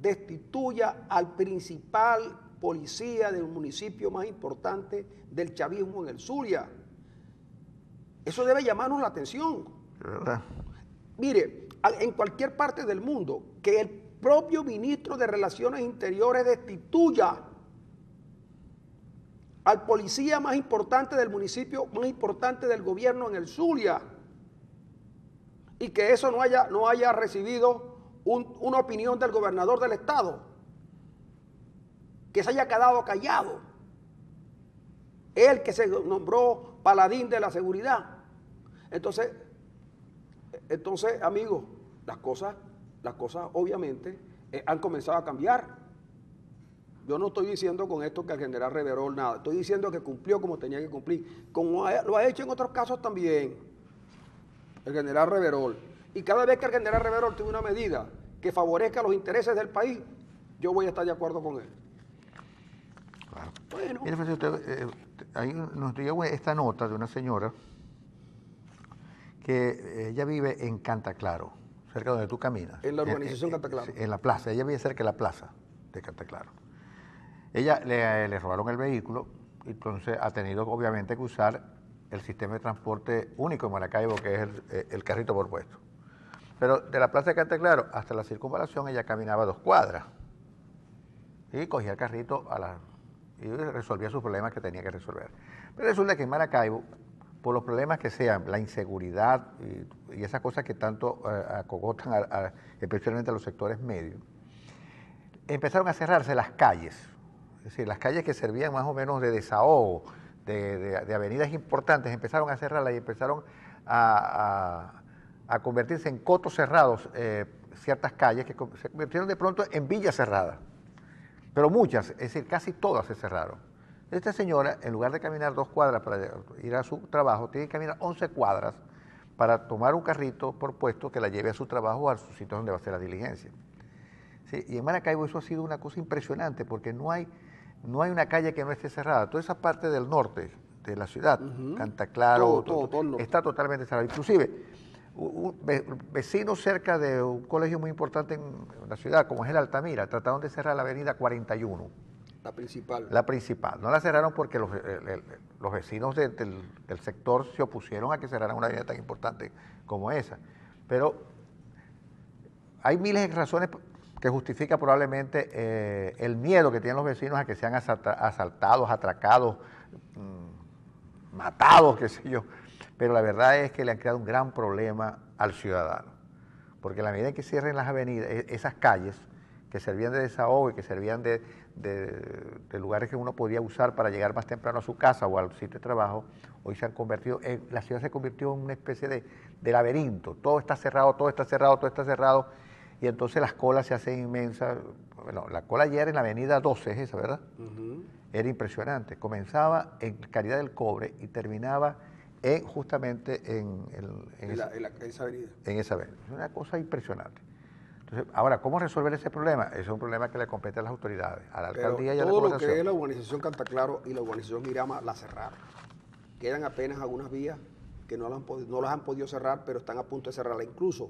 destituya al principal policía del municipio más importante del chavismo en el Zulia. Eso debe llamarnos la atención. ¿Verdad? Mire, en cualquier parte del mundo, que el propio ministro de Relaciones Interiores destituya al policía más importante del municipio, más importante del gobierno en el Zulia, y que eso no haya recibido una opinión del gobernador del estado, que se haya quedado callado, él que se nombró paladín de la seguridad. Entonces amigos, las cosas obviamente han comenzado a cambiar. Yo no estoy diciendo con esto que el general Reverol nada, estoy diciendo que cumplió como tenía que cumplir, como lo ha hecho en otros casos también el general Reverol. Y cada vez que el general Reverol tiene una medida que favorezca los intereses del país, yo voy a estar de acuerdo con él. Claro. Bueno. Mire, ahí nos llegó esta nota de una señora que ella vive en Cantaclaro, cerca de donde tú caminas. En la urbanización Cantaclaro. En la plaza, ella vive cerca de la plaza de Cantaclaro. Ella le robaron el vehículo, entonces ha tenido obviamente que usar el sistema de transporte único en Maracaibo, que es el carrito por puesto. Pero de la plaza de Cantaclaro hasta la circunvalación ella caminaba 2 cuadras y cogía el carrito y resolvía sus problemas que tenía que resolver. Pero resulta que en Maracaibo, por los problemas que sean, la inseguridad y esas cosas que tanto acogotan especialmente a los sectores medios, empezaron a cerrarse las calles. Es decir, las calles que servían más o menos de desahogo, de avenidas importantes, empezaron a cerrarlas y empezaron a convertirse en cotos cerrados, ciertas calles que se convirtieron de pronto en villas cerradas. Pero muchas, es decir, casi todas se cerraron. Esta señora, en lugar de caminar 2 cuadras para ir a su trabajo, tiene que caminar 11 cuadras para tomar un carrito por puesto que la lleve a su trabajo o a su sitio donde va a hacer la diligencia. ¿Sí? Y en Maracaibo eso ha sido una cosa impresionante porque no hay una calle que no esté cerrada. Toda esa parte del norte de la ciudad, Cantaclaro, todo está totalmente cerrado. Inclusive, vecinos cerca de un colegio muy importante en la ciudad, como es el Altamira, trataron de cerrar la avenida 41 La principal. La principal. No la cerraron porque los vecinos del sector se opusieron a que cerraran una avenida tan importante como esa. Pero hay miles de razones que justifican probablemente el miedo que tienen los vecinos a que sean asaltados, atracados, matados, qué sé yo. Pero la verdad es que le han creado un gran problema al ciudadano. Porque a la medida que cierren las avenidas, esas calles que servían de desahogo y que servían de lugares que uno podía usar para llegar más temprano a su casa o al sitio de trabajo, hoy se han convertido, la ciudad se convirtió en una especie de laberinto. Todo está cerrado, todo está cerrado, todo está cerrado, y entonces las colas se hacen inmensas. Bueno, la cola ayer en la avenida 12 es esa, ¿verdad? Era impresionante. Comenzaba en Caridad del Cobre y terminaba justamente en esa avenida. En esa avenida. Es una cosa impresionante. Entonces, ahora, ¿cómo resolver ese problema? Es un problema que le compete a las autoridades, a la alcaldía y a la gobernación. Todo lo gobernación. que es la urbanización Cantaclaro y la urbanización Mirama la cerraron. Quedan apenas algunas vías que no las han podido cerrar, pero están a punto de cerrarla. Incluso,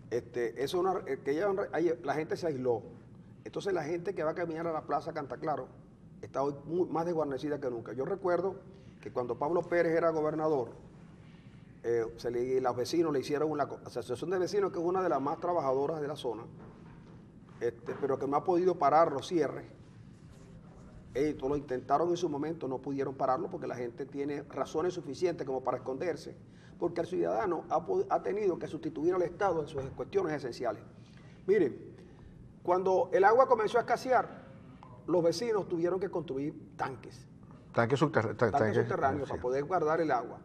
la gente se aisló. Entonces la gente que va a caminar a la plaza Cantaclaro está hoy más desguarnecida que nunca. Yo recuerdo que cuando Pablo Pérez era gobernador, los vecinos le hicieron una asociación de vecinos, que es una de las más trabajadoras de la zona, pero que no ha podido parar los cierres. Ellos lo intentaron en su momento, no pudieron pararlo porque la gente tiene razones suficientes como para esconderse, porque el ciudadano ha tenido que sustituir al Estado en sus cuestiones esenciales. Miren, cuando el agua comenzó a escasear, los vecinos tuvieron que construir tanques subterráneos para poder guardar el agua.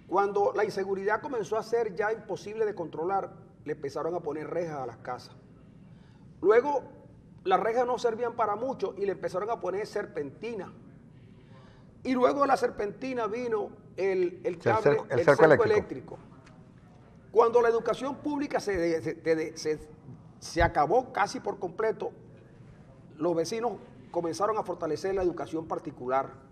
Cuando la inseguridad comenzó a ser ya imposible de controlar, le empezaron a poner rejas a las casas. Luego, las rejas no servían para mucho y le empezaron a poner serpentina. Y luego de la serpentina vino el cerco eléctrico. Cuando la educación pública se acabó casi por completo, los vecinos comenzaron a fortalecer la educación particular.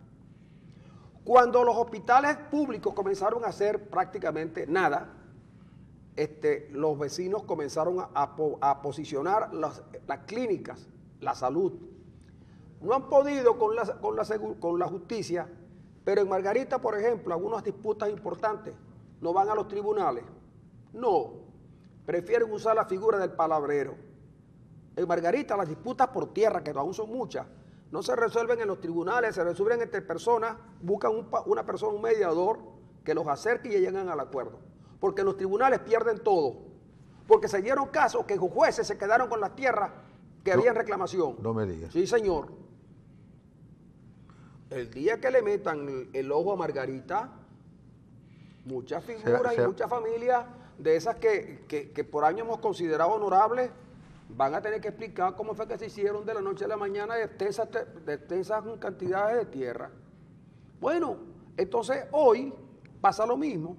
Cuando los hospitales públicos comenzaron a hacer prácticamente nada, los vecinos comenzaron a posicionar las clínicas, la salud. No han podido con la justicia, pero en Margarita, por ejemplo, algunas disputas importantes no van a los tribunales. No, prefieren usar la figura del palabrero. En Margarita las disputas por tierra, que aún son muchas, no se resuelven en los tribunales, se resuelven entre personas, buscan una persona, un mediador, que los acerque y llegan al acuerdo. Porque en los tribunales pierden todo. Porque se dieron casos que los jueces se quedaron con las tierras que había en reclamación. No me digas. Sí, señor. El día que le metan el ojo a Margarita, muchas figuras y muchas familias de esas que por años hemos considerado honorables, van a tener que explicar cómo fue que se hicieron de la noche a la mañana de extensas cantidades de tierra. Bueno, entonces hoy pasa lo mismo.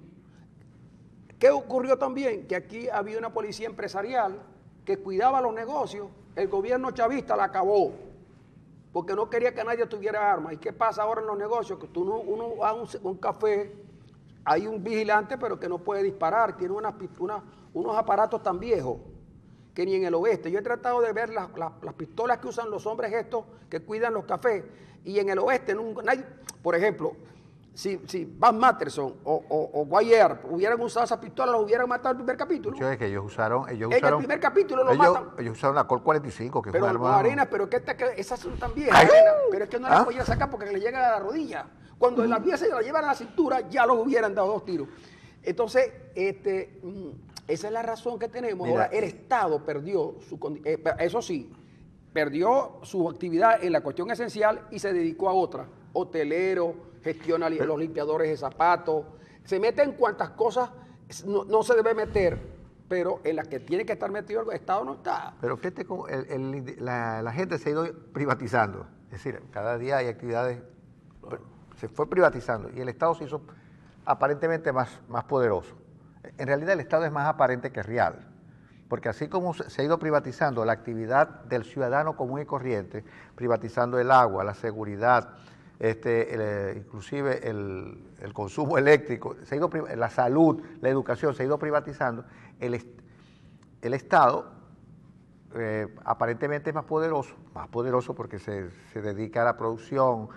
¿Qué ocurrió también? Que aquí había una policía empresarial que cuidaba los negocios. El gobierno chavista la acabó porque no quería que nadie tuviera armas. ¿Y qué pasa ahora en los negocios? Que uno va a un café, hay un vigilante pero que no puede disparar, tiene unos aparatos tan viejos que ni en el oeste. Yo he tratado de ver las pistolas que usan los hombres estos que cuidan los cafés, y en el oeste nadie, por ejemplo, si Van Matterson o Guayer hubieran usado esas pistolas, los hubieran matado en el primer capítulo. Es que ellos usaron en el primer capítulo lo matan. Ellos usaron la Colt 45, que pero fue un arma. Arena, pero que esas son tan viejas, Arena, pero es que no las podían sacar porque le llegan a la rodilla. Cuando las viejas se las llevan a la cintura, ya los hubieran dado 2 tiros. Entonces, esa es la razón que tenemos. Mira, ahora el Estado perdió eso sí, perdió su actividad en la cuestión esencial y se dedicó a otra. Hotelero, gestiona los limpiadores de zapatos, se mete en cuantas cosas no se debe meter, pero en las que tiene que estar metido el Estado no está. Pero fíjate cómo la gente se ha ido privatizando. Es decir, cada día hay actividades, se fue privatizando y el Estado se hizo aparentemente más poderoso. En realidad el Estado es más aparente que real, porque así como se ha ido privatizando la actividad del ciudadano común y corriente, privatizando el agua, la seguridad, inclusive el consumo eléctrico, la salud, la educación, se ha ido privatizando, el Estado aparentemente es más poderoso porque se dedica a la producción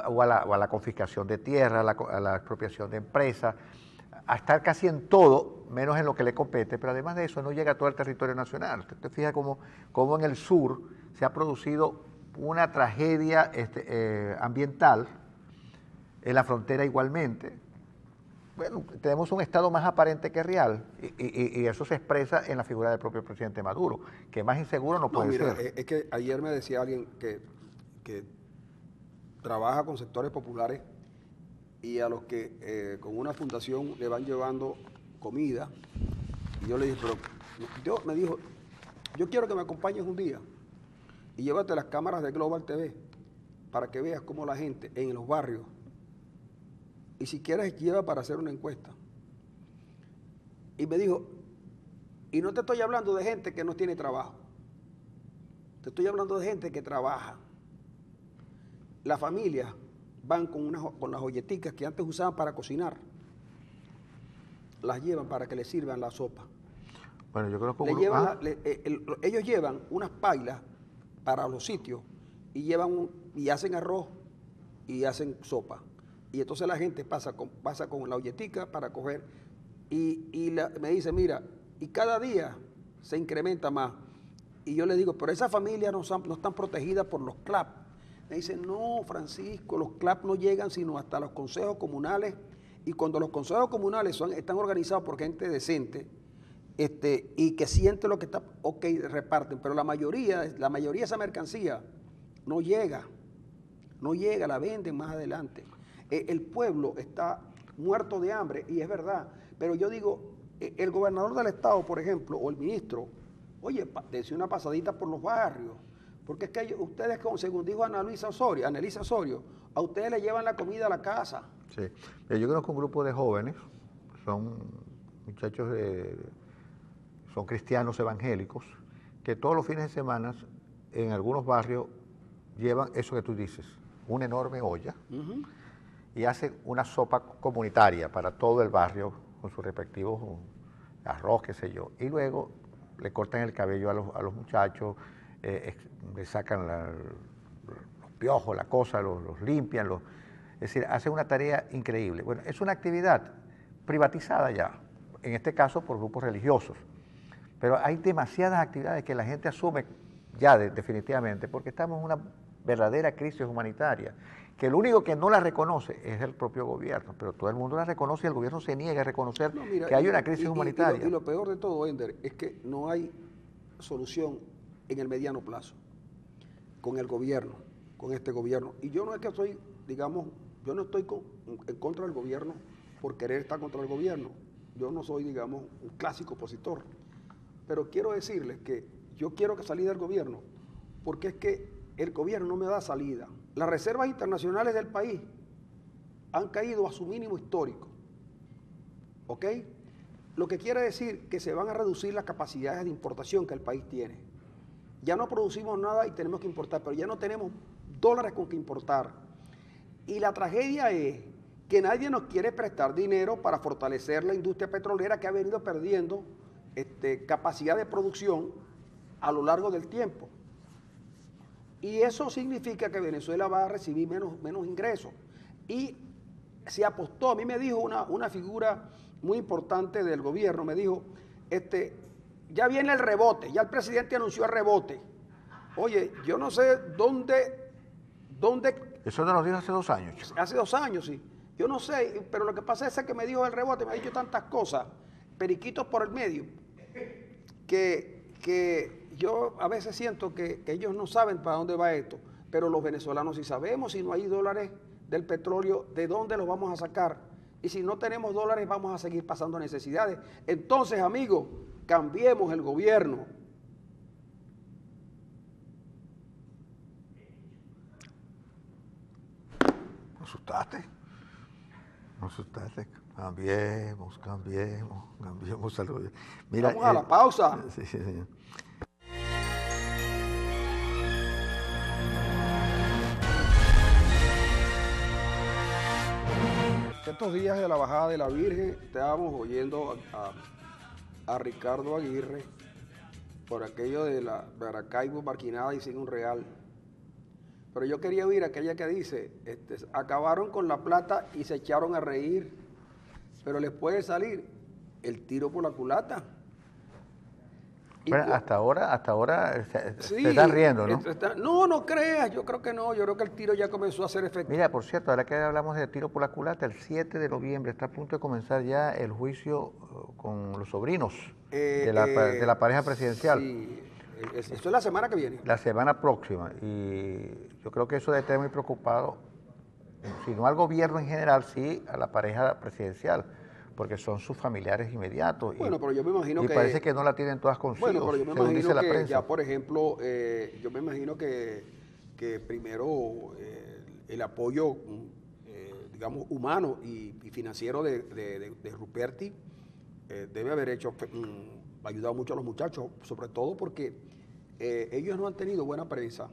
o a la confiscación de tierra, a la expropiación de empresas, a estar casi en todo, menos en lo que le compete, pero además de eso no llega a todo el territorio nacional. Usted te fija cómo en el sur se ha producido una tragedia ambiental, en la frontera igualmente. Bueno, tenemos un Estado más aparente que real y eso se expresa en la figura del propio presidente Maduro, que más inseguro no puede ser. Es que ayer me decía alguien que trabaja con sectores populares y a los que con una fundación le van llevando comida, y yo le dije, me dijo, yo quiero que me acompañes un día y llévate las cámaras de Global TV para que veas cómo la gente en los barrios, y si quieres lleva para hacer una encuesta. Y me dijo, y no te estoy hablando de gente que no tiene trabajo, te estoy hablando de gente que trabaja. Las familias van con las olleticas que antes usaban para cocinar, las llevan para que les sirvan la sopa. Bueno, yo creo que ellos llevan unas pailas para los sitios y hacen arroz y hacen sopa. Y entonces la gente pasa con la olletica para coger me dice, mira, y cada día se incrementa más. Y yo le digo, pero esas familias no están protegidas por los CLAP. Me dice, no, Francisco, los CLAP no llegan sino hasta los consejos comunales, y cuando los consejos comunales están organizados por gente decente, y que siente lo que está, ok, reparten, pero la mayoría de esa mercancía no llega, la venden más adelante. El pueblo está muerto de hambre, y es verdad, pero yo digo, el gobernador del estado, por ejemplo, o el ministro, oye, dense una pasadita por los barrios, porque es que ustedes, según dijo Annalisa Osorio, a ustedes le llevan la comida a la casa. Sí, yo conozco un grupo de jóvenes, son muchachos son cristianos evangélicos, que todos los fines de semana en algunos barrios llevan eso que tú dices, una enorme olla, y hacen una sopa comunitaria para todo el barrio con sus respectivos arroz, qué sé yo, y luego le cortan el cabello a los muchachos, le sacan los piojos, la cosa, los limpian, es decir, hacen una tarea increíble. Bueno, es una actividad privatizada ya, en este caso por grupos religiosos, pero hay demasiadas actividades que la gente asume ya definitivamente, porque estamos en una verdadera crisis humanitaria, que el único que no la reconoce es el propio gobierno, pero todo el mundo la reconoce y el gobierno se niega a reconocer que hay una crisis humanitaria. Y lo peor de todo, Ender, es que no hay solución en el mediano plazo con el gobierno, con este gobierno. Y yo no es que soy, digamos, yo no estoy en contra del gobierno por querer estar contra el gobierno. Yo no soy, digamos, un clásico opositor. Pero quiero decirles que yo quiero que salga del gobierno, porque es que el gobierno no me da salida. Las reservas internacionales del país han caído a su mínimo histórico, ¿ok? Lo que quiere decir que se van a reducir las capacidades de importación que el país tiene. Ya no producimos nada y tenemos que importar, pero ya no tenemos dólares con que importar. Y la tragedia es que nadie nos quiere prestar dinero para fortalecer la industria petrolera, que ha venido perdiendo capacidad de producción a lo largo del tiempo. Y eso significa que Venezuela va a recibir menos ingresos. Y se apostó, a mí me dijo una figura muy importante del gobierno, me dijo, ya viene el rebote, ya el presidente anunció el rebote. Oye, yo no sé dónde... Eso nos lo dijo hace 2 años. Hace 2 años, sí. Yo no sé, pero lo que pasa es que me dijo el rebote, me ha dicho tantas cosas, periquitos por el medio, que yo a veces siento que ellos no saben para dónde va esto, pero los venezolanos sí sabemos. Si no hay dólares del petróleo, ¿de dónde los vamos a sacar? Y si no tenemos dólares, vamos a seguir pasando necesidades. Entonces, amigos, cambiemos el gobierno. ¿Me asustaste? ¿Me asustaste? Cambiemos al gobierno. Mira, vamos a la pausa. Sí, señor. Estos días de la bajada de la Virgen estábamos oyendo a Ricardo Aguirre por aquello de la Maracaibo marginada y sin un real. Pero yo quería oír aquella que dice, acabaron con la plata y se echaron a reír, pero les puede salir el tiro por la culata. Bueno, hasta ahora sí, se está riendo, ¿no? No creas, yo creo que no, yo creo que el tiro ya comenzó a hacer efecto. Mira, por cierto, ahora que hablamos de tiro por la culata, el 7 de noviembre está a punto de comenzar ya el juicio con los sobrinos de la pareja presidencial. Sí, eso es la semana que viene. La semana próxima, y yo creo que eso debe tener muy preocupado, si no al gobierno en general, sí a la pareja presidencial, porque son sus familiares inmediatos. Bueno, pero yo me imagino que... parece que no la tienen todas consigo, bueno, pero yo me según imagino dice la que prensa. ya, por ejemplo, yo me imagino que primero el apoyo, digamos, humano y financiero de Ruperti debe haber ayudado mucho a los muchachos, sobre todo porque ellos no han tenido buena prensa.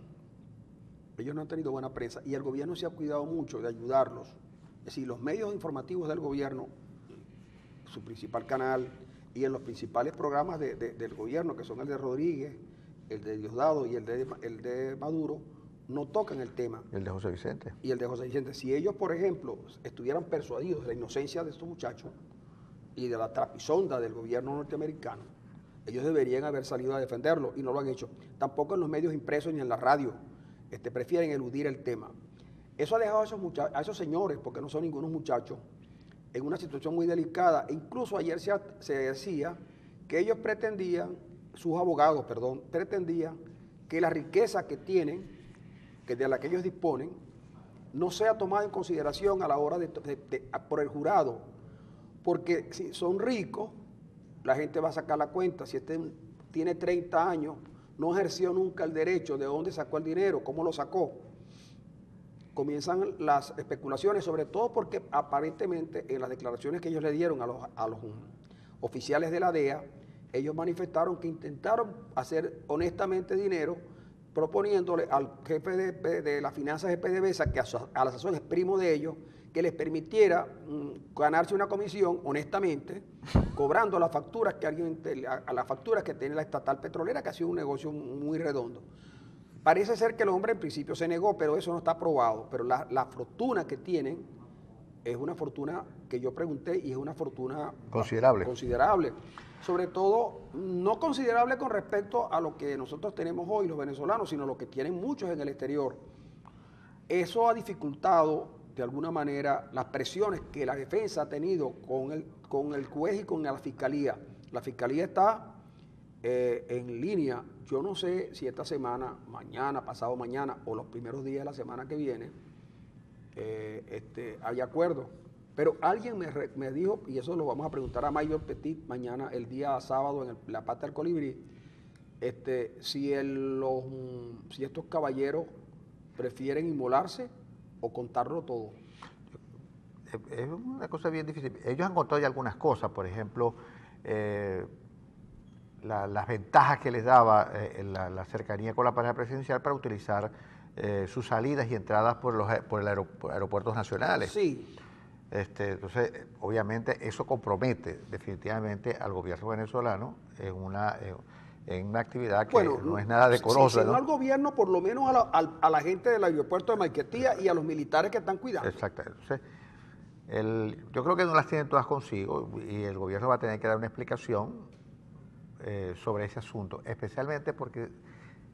Ellos no han tenido buena prensa y el gobierno se ha cuidado mucho de ayudarlos. Es decir, los medios informativos del gobierno, su principal canal y en los principales programas del gobierno, que son el de Rodríguez, el de Diosdado y el de Maduro, no tocan el tema. El de José Vicente. Y el de José Vicente. Si ellos, por ejemplo, estuvieran persuadidos de la inocencia de estos muchachos y de la trapisonda del gobierno norteamericano, ellos deberían haber salido a defenderlo y no lo han hecho. Tampoco en los medios impresos ni en la radio. Prefieren eludir el tema. Eso ha dejado a esos señores, porque no son ningunos muchachos, en una situación muy delicada. E incluso ayer se decía que ellos sus abogados, pretendían que la riqueza que tienen, que de la que ellos disponen, no sea tomada en consideración a la hora por el jurado. Porque si son ricos, la gente va a sacar la cuenta. Si tiene 30 años, no ejerció nunca el derecho, de dónde sacó el dinero, cómo lo sacó. Comienzan las especulaciones, sobre todo porque aparentemente en las declaraciones que ellos le dieron a los oficiales de la DEA, ellos manifestaron que intentaron hacer honestamente dinero proponiéndole al jefe de las finanzas de PDVSA, que a la sazón es primo de ellos, que les permitiera ganarse una comisión honestamente, cobrando las facturas las facturas que tiene la estatal petrolera, que ha sido un negocio muy redondo. Parece ser que el hombre en principio se negó, pero eso no está probado. Pero la fortuna que tienen es una fortuna que yo pregunté y es una fortuna considerable. Sobre todo, no considerable con respecto a lo que nosotros tenemos hoy los venezolanos, sino lo que tienen muchos en el exterior. Eso ha dificultado de alguna manera las presiones que la defensa ha tenido con el juez y con la fiscalía. La fiscalía está en línea. Yo no sé si esta semana, mañana, pasado mañana o los primeros días de la semana que viene hay acuerdo. Pero alguien me dijo, y eso lo vamos a preguntar a Mayor Petit mañana, el día sábado en la Pata del Colibrí, si estos caballeros prefieren inmolarse o contarlo todo. Es una cosa bien difícil. Ellos han contado ya algunas cosas, por ejemplo, las ventajas que les daba la cercanía con la pareja presidencial para utilizar sus salidas y entradas por el aeropuertos nacionales. Sí. Entonces, obviamente, eso compromete definitivamente al gobierno venezolano en una actividad que no es nada decorosa. Si no al gobierno, por lo menos a la gente del aeropuerto de Maiquetía y a los militares que están cuidando. Exacto. Entonces, yo creo que no las tienen todas consigo y el gobierno va a tener que dar una explicación sobre ese asunto, especialmente porque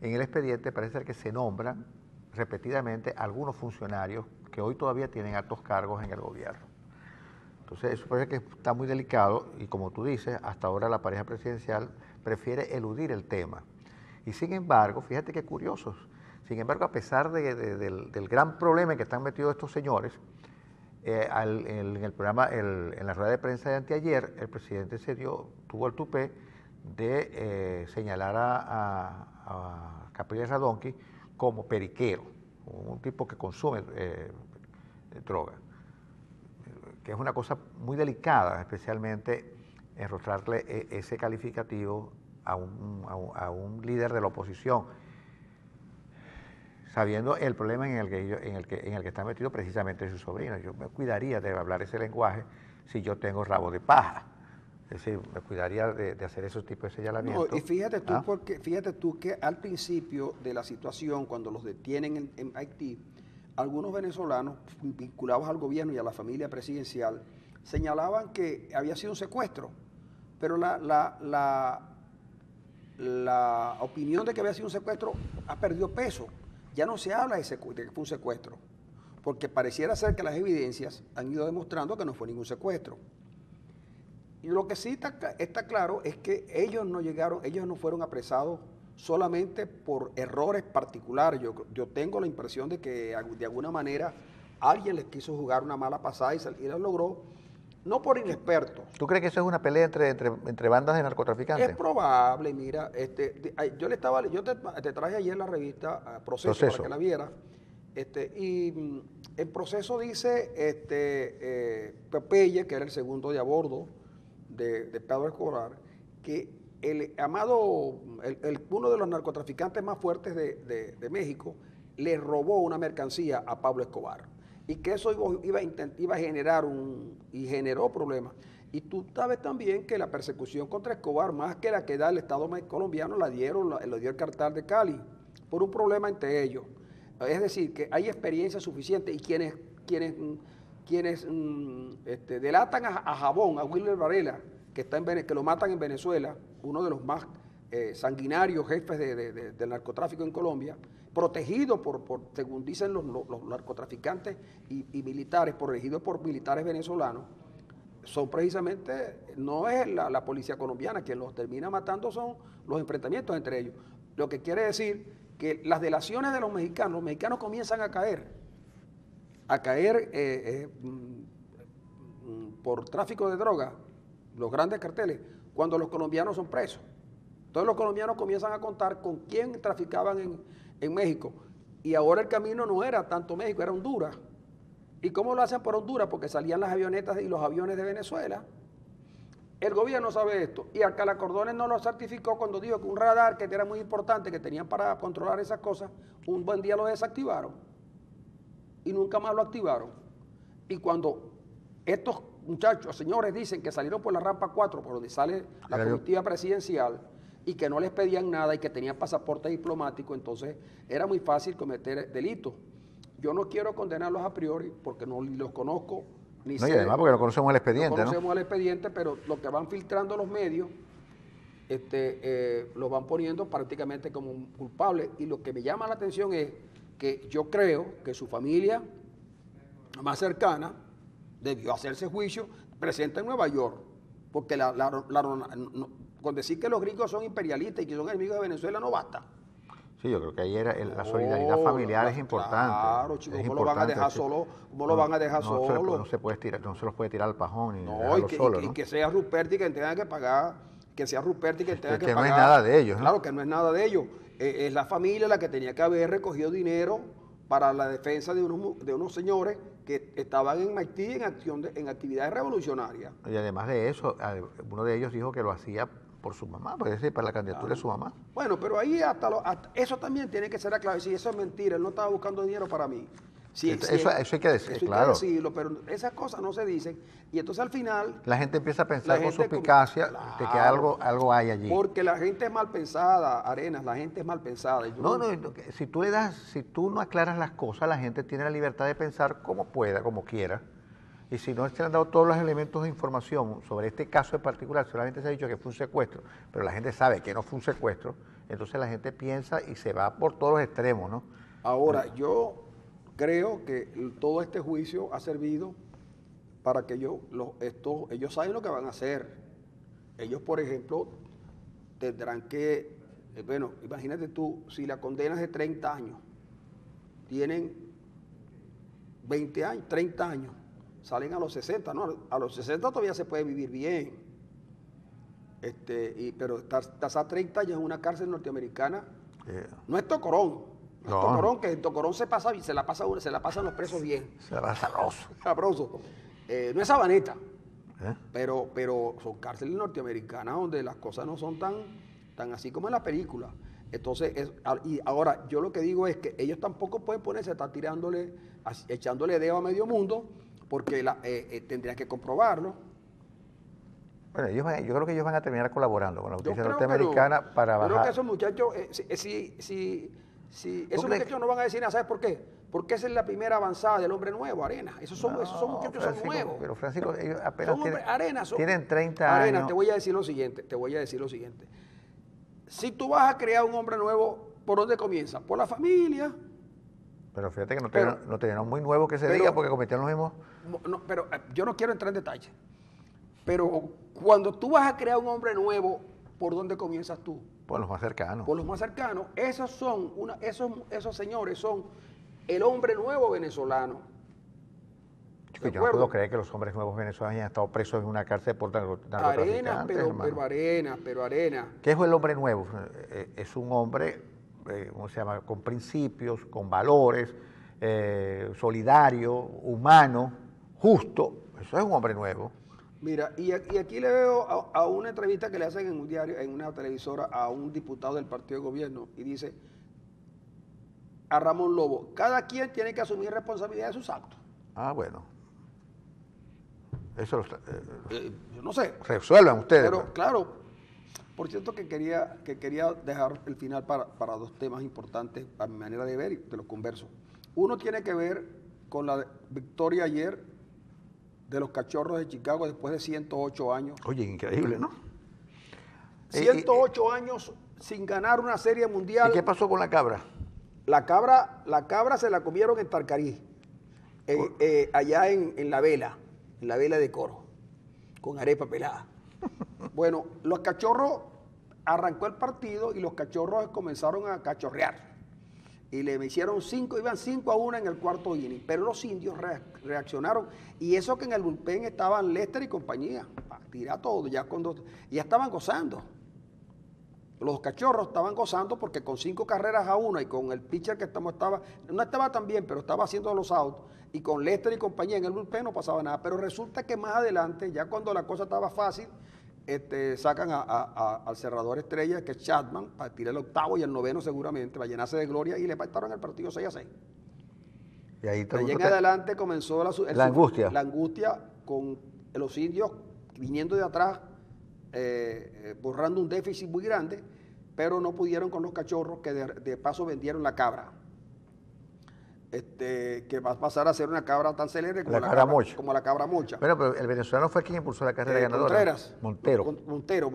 en el expediente parece ser que se nombran repetidamente algunos funcionarios que hoy todavía tienen altos cargos en el gobierno. Entonces, eso parece que está muy delicado y, como tú dices, hasta ahora la pareja presidencial prefiere eludir el tema. Y sin embargo, fíjate qué curiosos, sin embargo, a pesar del gran problema en que están metidos estos señores, en el programa, en la rueda de prensa de anteayer, el presidente tuvo el tupé de señalar a Capriles Radonqui como periquero, un tipo que consume droga, que es una cosa muy delicada, especialmente enrostrarle ese calificativo a un líder de la oposición, sabiendo el problema en el que está metido precisamente su sobrino. Yo me cuidaría de hablar ese lenguaje si yo tengo rabo de paja. Es decir, me cuidaría de hacer esos tipos de señalamientos. No, y fíjate tú que al principio de la situación, cuando los detienen en Haití, algunos venezolanos vinculados al gobierno y a la familia presidencial señalaban que había sido un secuestro, pero la opinión de que había sido un secuestro ha perdido peso. Ya no se habla de que fue un secuestro, porque pareciera ser que las evidencias han ido demostrando que no fue ningún secuestro. Y lo que sí está claro es que ellos no fueron apresados solamente por errores particulares. Yo tengo la impresión de que de alguna manera alguien les quiso jugar una mala pasada y la logró, no por inexpertos. ¿Tú crees que eso es una pelea entre bandas de narcotraficantes? Es probable, mira, yo te traje ayer la revista Proceso para que la viera, y el Proceso dice, Popeye, que era el segundo de a bordo de Pablo Escobar, que uno de los narcotraficantes más fuertes de México le robó una mercancía a Pablo Escobar y que eso iba a generar y generó problemas. Y tú sabes también que la persecución contra Escobar, más que la que da el Estado colombiano, lo dio el cartel de Cali por un problema entre ellos. Es decir, que hay experiencia suficiente y quienes delatan a Jabón, a Wilmer Varela, que lo matan en Venezuela, uno de los más sanguinarios jefes del narcotráfico en Colombia, protegido según dicen los narcotraficantes y militares, protegidos por militares venezolanos, son precisamente, no es la policía colombiana, quien los termina matando son los enfrentamientos entre ellos. Lo que quiere decir que las delaciones de los mexicanos comienzan a caer por tráfico de drogas, los grandes carteles, cuando los colombianos son presos. Entonces los colombianos comienzan a contar con quién traficaban en México. Y ahora el camino no era tanto México, era Honduras. ¿Y cómo lo hacen por Honduras? Porque salían las avionetas y los aviones de Venezuela. El gobierno sabe esto. Y Alcalá Cordones no lo certificó cuando dijo que un radar que era muy importante, que tenían para controlar esas cosas, un buen día lo desactivaron. Y nunca más lo activaron. Y cuando estos muchachos, señores, dicen que salieron por la rampa 4, por donde sale la comitiva presidencial, y que no les pedían nada y que tenían pasaporte diplomático, entonces era muy fácil cometer delitos. Yo no quiero condenarlos a priori porque no los conozco, ni sé. Y además porque no conocemos el expediente, no conocemos el expediente, pero lo que van filtrando los medios, los van poniendo prácticamente como culpables. Y lo que me llama la atención es que yo creo que su familia más cercana debió hacerse juicio presente en Nueva York, porque con decir que los gringos son imperialistas y que son enemigos de Venezuela no basta. Sí, yo creo que ahí la solidaridad familiar es importante. Claro, chicos, ¿cómo lo van a dejar solo? ¿Cómo lo van a dejar solo? No se los puede tirar al pajón y que sea Ruperti quien tenga que pagar, que sea Ruperti quien tenga que pagar. Que no es nada de ellos, ¿no? Claro, que no es nada de ellos. Es la familia la que tenía que haber recogido dinero para la defensa de unos señores que estaban en Haití en actividades revolucionarias. Y además de eso, uno de ellos dijo que lo hacía por su mamá, puede ser para la candidatura de su mamá. Bueno, pero ahí hasta eso también tiene que ser aclarado. Si eso es mentira, él no estaba buscando dinero para mí. Eso hay que decir, claro. Hay que decirlo, pero esas cosas no se dicen. Y entonces al final... La gente empieza a pensar con suspicacia de que algo hay allí. Porque la gente es mal pensada, Arenas, la gente es mal pensada. Si tú no aclaras las cosas, la gente tiene la libertad de pensar como pueda, como quiera. Y si no se le han dado todos los elementos de información sobre este caso en particular, solamente se ha dicho que fue un secuestro, pero la gente sabe que no fue un secuestro, entonces la gente piensa y se va por todos los extremos, ¿no? Ahora, yo creo que todo este juicio ha servido para que ellos saben lo que van a hacer. Ellos, por ejemplo, tendrán que, imagínate tú, si la condena es de 30 años, tienen 20 años, 30 años, salen a los 60, ¿no? A los 60 todavía se puede vivir bien. Pero estás a 30 años en una cárcel norteamericana, no es Tocorón. No es Tocorón, que en Tocorón se la pasan los presos bien. Se la pasa sabroso. No es Sabaneta, pero son cárceles norteamericanas donde las cosas no son tan así como en la película. Entonces, y ahora yo lo que digo es que ellos tampoco pueden ponerse a estar echándole dedo a medio mundo, porque tendrían que comprobarlo. Bueno, yo creo que ellos van a terminar colaborando con la Yo justicia creo norteamericana para yo creo que bajar. esos muchachos, esos crees muchachos no van a decir nada, ¿sabes por qué? Porque esa es la primera avanzada del hombre nuevo, Arena. Esos son No, muchachos son Francisco, nuevos. pero Francisco, ellos apenas Son hombres, Arena, tienen 30 Arena, años. te voy a decir lo siguiente, Si tú vas a crear un hombre nuevo, ¿por dónde comienza? Por la familia. Pero fíjate que Pero- no tenían muy nuevo que se pero- diga porque cometieron los mismos. No, pero yo no quiero entrar en detalle. Pero cuando tú vas a crear un hombre nuevo, ¿por dónde comienzas tú? Por los más cercanos. Por los más cercanos. Esos señores son el hombre nuevo venezolano. Chico, yo no puedo creer que los hombres nuevos venezolanos hayan estado presos en una cárcel por narcotraficantes, Arena, hermano. pero arena. ¿Qué es el hombre nuevo? Es un hombre, ¿cómo se llama? Con principios, con valores, solidario, humano, justo. Eso es un hombre nuevo. Mira, y aquí le veo a una entrevista que le hacen en un diario, en una televisora, a un diputado del partido de gobierno, y dice a Ramón Lobo, cada quien tiene que asumir responsabilidad de sus actos. Ah, bueno. Eso lo Yo no sé. resuelvan ustedes. Pero pues. claro, por cierto que quería dejar el final para dos temas importantes a mi manera de ver y te los converso. Uno tiene que ver con la victoria ayer de los Cachorros de Chicago después de 108 años. Oye, increíble, ¿no? 108 años sin ganar una serie mundial. ¿Y qué pasó con la cabra? La cabra se la comieron en Tarcarí, allá en la vela de Coro, con arepa pelada. Bueno, los Cachorros arrancó el partido y los Cachorros comenzaron a cachorrear. Y le hicieron iban 5-1 en el cuarto inning. Pero los indios reaccionaron. Y eso que en el bullpen estaban Lester y compañía. Tira todo, ya estaban gozando. Los Cachorros estaban gozando porque con 5 carreras a 1 y con el pitcher que no estaba tan bien, pero estaba haciendo los outs, y con Lester y compañía en el bullpen no pasaba nada. Pero resulta que más adelante, ya cuando la cosa estaba fácil, sacan al cerrador estrella, que es Chapman, para tirar el octavo y el noveno seguramente, para llenarse de gloria, y le pactaron el partido 6-6. Y ahí De allá en adelante comenzó la angustia. La angustia con los indios viniendo de atrás, borrando un déficit muy grande, pero no pudieron con los Cachorros, que de paso vendieron la cabra. Que va a pasar a ser una cabra tan célebre como la cabra mocha. Bueno, pero el venezolano fue quien impulsó la carrera ganadora. Montero. Montero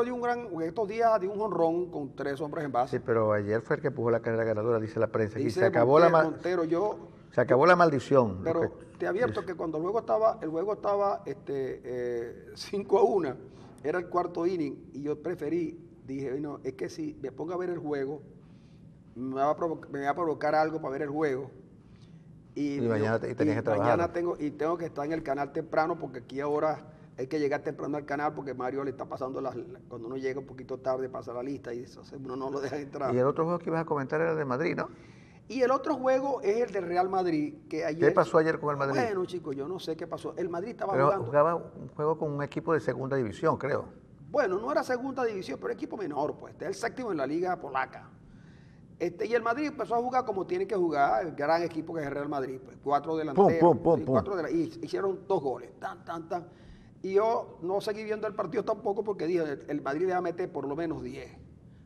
dio estos días dio un jonrón con 3 hombres en base. Sí, pero ayer fue el que empujó la carrera ganadora, dice la prensa. Dice y se acabó se acabó la maldición. Pero te advierto que cuando el juego estaba 5-1, era el cuarto inning, y yo dije, no, es que si me pongo a ver el juego, me va a provocar algo para ver el juego. Y mañana tenías que trabajar. Tengo que estar en el canal temprano, porque aquí ahora hay que llegar temprano al canal, porque Mario le está pasando cuando uno llega un poquito tarde pasa la lista y eso, uno no lo deja entrar. Y el otro juego que ibas a comentar era el de Madrid, ¿no? Y el otro juego es el del Real Madrid, que ayer... ¿Qué pasó ayer con el Madrid? Bueno, chicos, yo no sé qué pasó. El Madrid estaba jugaba un juego con un equipo de segunda división, creo. Bueno, no era segunda división, pero equipo menor, pues. Este es el séptimo en la liga polaca. Y el Madrid empezó a jugar como tiene que jugar, el gran equipo que es el Real Madrid, pues, 4 delanteros. Y hicieron 2 goles, Y yo no seguí viendo el partido tampoco, porque dije, el Madrid le va a meter por lo menos 10.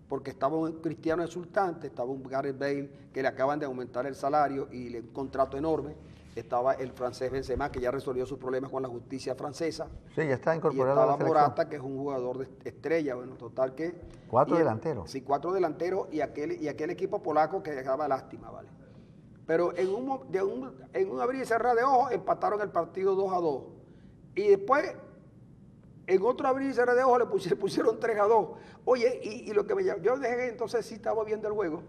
Porque estaba un Cristiano exultante, estaba un Gareth Bale que le acaban de aumentar el salario y un contrato enorme. Estaba el francés Benzema, que ya resolvió sus problemas con la justicia francesa. Sí, ya está incorporado a a la la selección. Morata, que es un jugador de estrella. Bueno, total que... 4 delanteros. Sí, 4 delanteros y aquel equipo polaco que dejaba lástima, ¿vale? Pero en un abrir y cerrar de ojos empataron el partido 2-2. Y después, en otro abrir y cerrar de ojos le pusieron 3-2. Oye, y lo que me llamó, yo dejé, entonces sí estaba viendo el juego.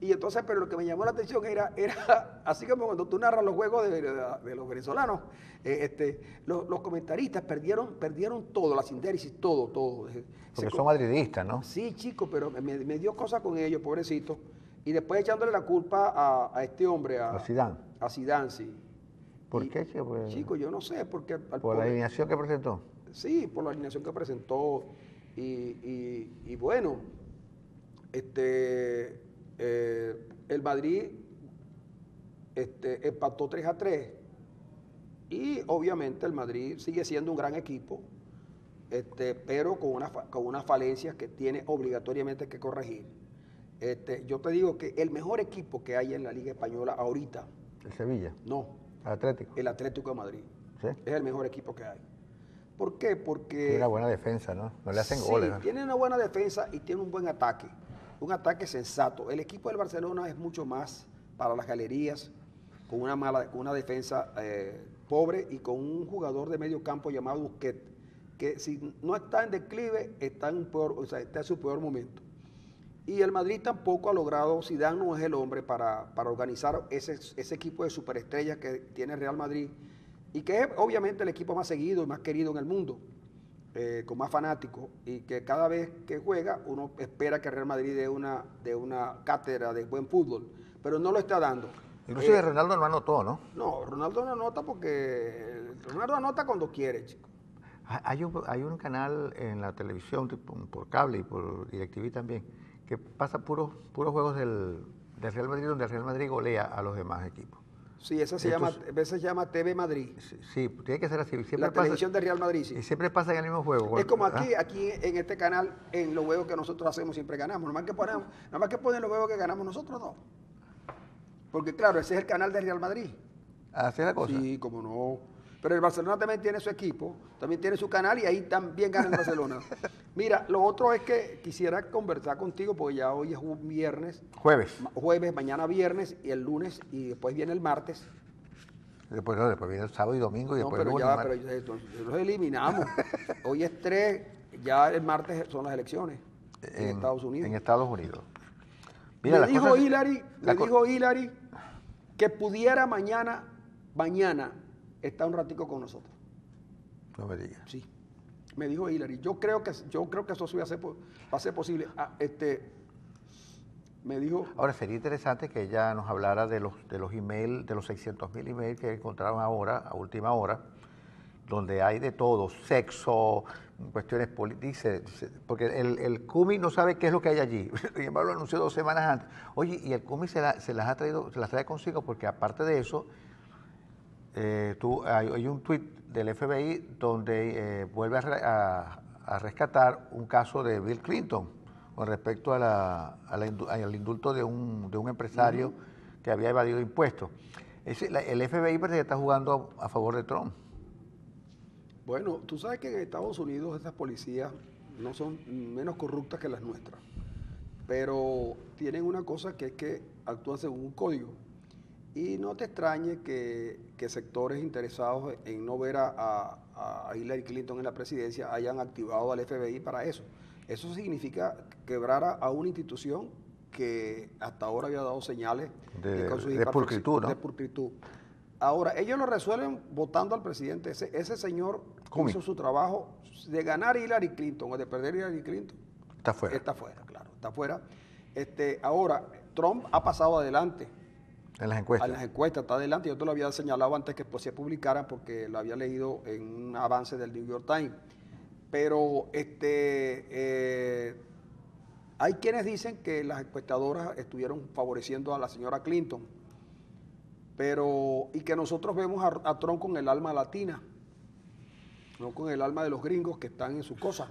Y entonces, pero lo que me llamó la atención era así como cuando tú narras los juegos de los venezolanos, los comentaristas perdieron todo, la sindéresis, todo. Porque son madridistas, ¿no? Sí, chicos, pero me dio cosas con ellos, pobrecito. Y después echándole la culpa a este hombre, a Zidane. A Zidane, sí. ¿Por qué, chico? Pues, chico, yo no sé, porque... ¿Por la alineación que presentó? Sí, por la alineación que presentó. Y bueno, el Madrid empató 3-3 y obviamente el Madrid sigue siendo un gran equipo, pero con unas falencias que tiene obligatoriamente que corregir. Yo te digo que el mejor equipo que hay en la Liga Española ahorita, ¿El Sevilla? no, ¿El Atlético? el Atlético de Madrid. ¿Sí? Es el mejor equipo que hay. ¿Por qué? Tiene Porque una buena defensa, ¿no? No le hacen sí, goles, ¿no? tiene una buena defensa y tiene un buen ataque. Un ataque sensato. El equipo del Barcelona es mucho más para las galerías, con una defensa pobre y con un jugador de medio campo llamado Busquets, que si no está en declive, está en su peor momento. Y el Madrid tampoco ha logrado, Zidane no es el hombre para organizar ese equipo de superestrellas que tiene Real Madrid y que es obviamente el equipo más seguido y más querido en el mundo, con más fanáticos, y que cada vez que juega uno espera que Real Madrid dé una cátedra de buen fútbol, pero no lo está dando. Inclusive Ronaldo no anotó, ¿no? No, Ronaldo no anota porque Ronaldo anota cuando quiere, chico. Hay un canal en la televisión, por cable y por DirecTV también, que pasa puros juegos del Real Madrid, donde el Real Madrid golea a los demás equipos. Sí, esa a veces se llama TV Madrid. Sí, tiene que ser así. Siempre La pasa, televisión de Real Madrid, sí. y siempre pasa en el mismo juego. Es como ¿verdad? aquí en este canal, en los juegos que nosotros hacemos siempre ganamos. Nada más que ponen los juegos que ganamos nosotros, no. Porque claro, ese es el canal de Real Madrid. Así es la cosa. Sí, como no. Pero el Barcelona también tiene su equipo, también tiene su canal y ahí también gana el Barcelona. Mira, lo otro es que quisiera conversar contigo porque ya hoy es un viernes. Jueves. Mañana viernes y el lunes y después viene el martes. Después viene el sábado y domingo y No, después pero el lunes. ya, los eliminamos. Hoy es 3, ya el martes son las elecciones en Estados Unidos. En Estados Unidos. Mira, me dijo Hillary que pudiera mañana estar un ratico con nosotros. No me digas. Sí, me dijo Hillary. Yo creo que eso sí va a ser posible. Me dijo... Ahora, sería interesante que ella nos hablara de los emails, de los 600.000 emails que encontraron ahora, a última hora, donde hay de todo, sexo, cuestiones políticas, porque el CUMI no sabe qué es lo que hay allí. Sin embargo, lo anunció 2 semanas antes. Oye, y el CUMI se las trae consigo, porque aparte de eso, hay un tuit del FBI donde vuelve a rescatar un caso de Bill Clinton con respecto al indulto de un empresario que había evadido impuestos. El FBI parece que está jugando a favor de Trump. Bueno, tú sabes que en Estados Unidos estas policías no son menos corruptas que las nuestras, pero tienen una cosa que es que actúan según un código. Y no te extrañe que sectores interesados en no ver a Hillary Clinton en la presidencia hayan activado al FBI para eso. Eso significa quebrar a una institución que hasta ahora había dado señales de pulcritud, ¿no? De pulcritud. Ahora, ellos lo resuelven votando al presidente. Ese señor hizo su trabajo de ganar Hillary Clinton o de perder Hillary Clinton. Está fuera. Está fuera, claro, está fuera. Ahora, Trump ha pasado adelante. En las encuestas. En las encuestas está adelante. Yo te lo había señalado antes que se publicara porque lo había leído en un avance del New York Times. Pero hay quienes dicen que las encuestadoras estuvieron favoreciendo a la señora Clinton, y que nosotros vemos a Trump con el alma latina, no con el alma de los gringos que están en su cosa.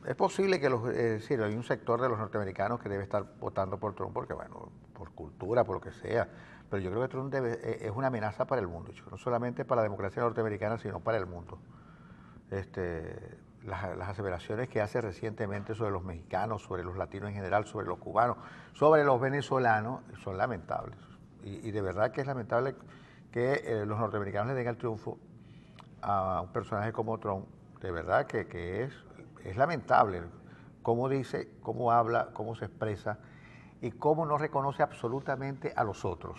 Es posible que hay un sector de los norteamericanos que debe estar votando por Trump porque, bueno, por cultura, por lo que sea, pero yo creo que Trump es una amenaza para el mundo, no solamente para la democracia norteamericana, sino para el mundo. Las aseveraciones que hace recientemente sobre los mexicanos, sobre los latinos en general, sobre los cubanos, sobre los venezolanos, son lamentables. Y de verdad que es lamentable que los norteamericanos le den el triunfo a un personaje como Trump. De verdad que es lamentable cómo dice, cómo habla, cómo se expresa y cómo no reconoce absolutamente a los otros.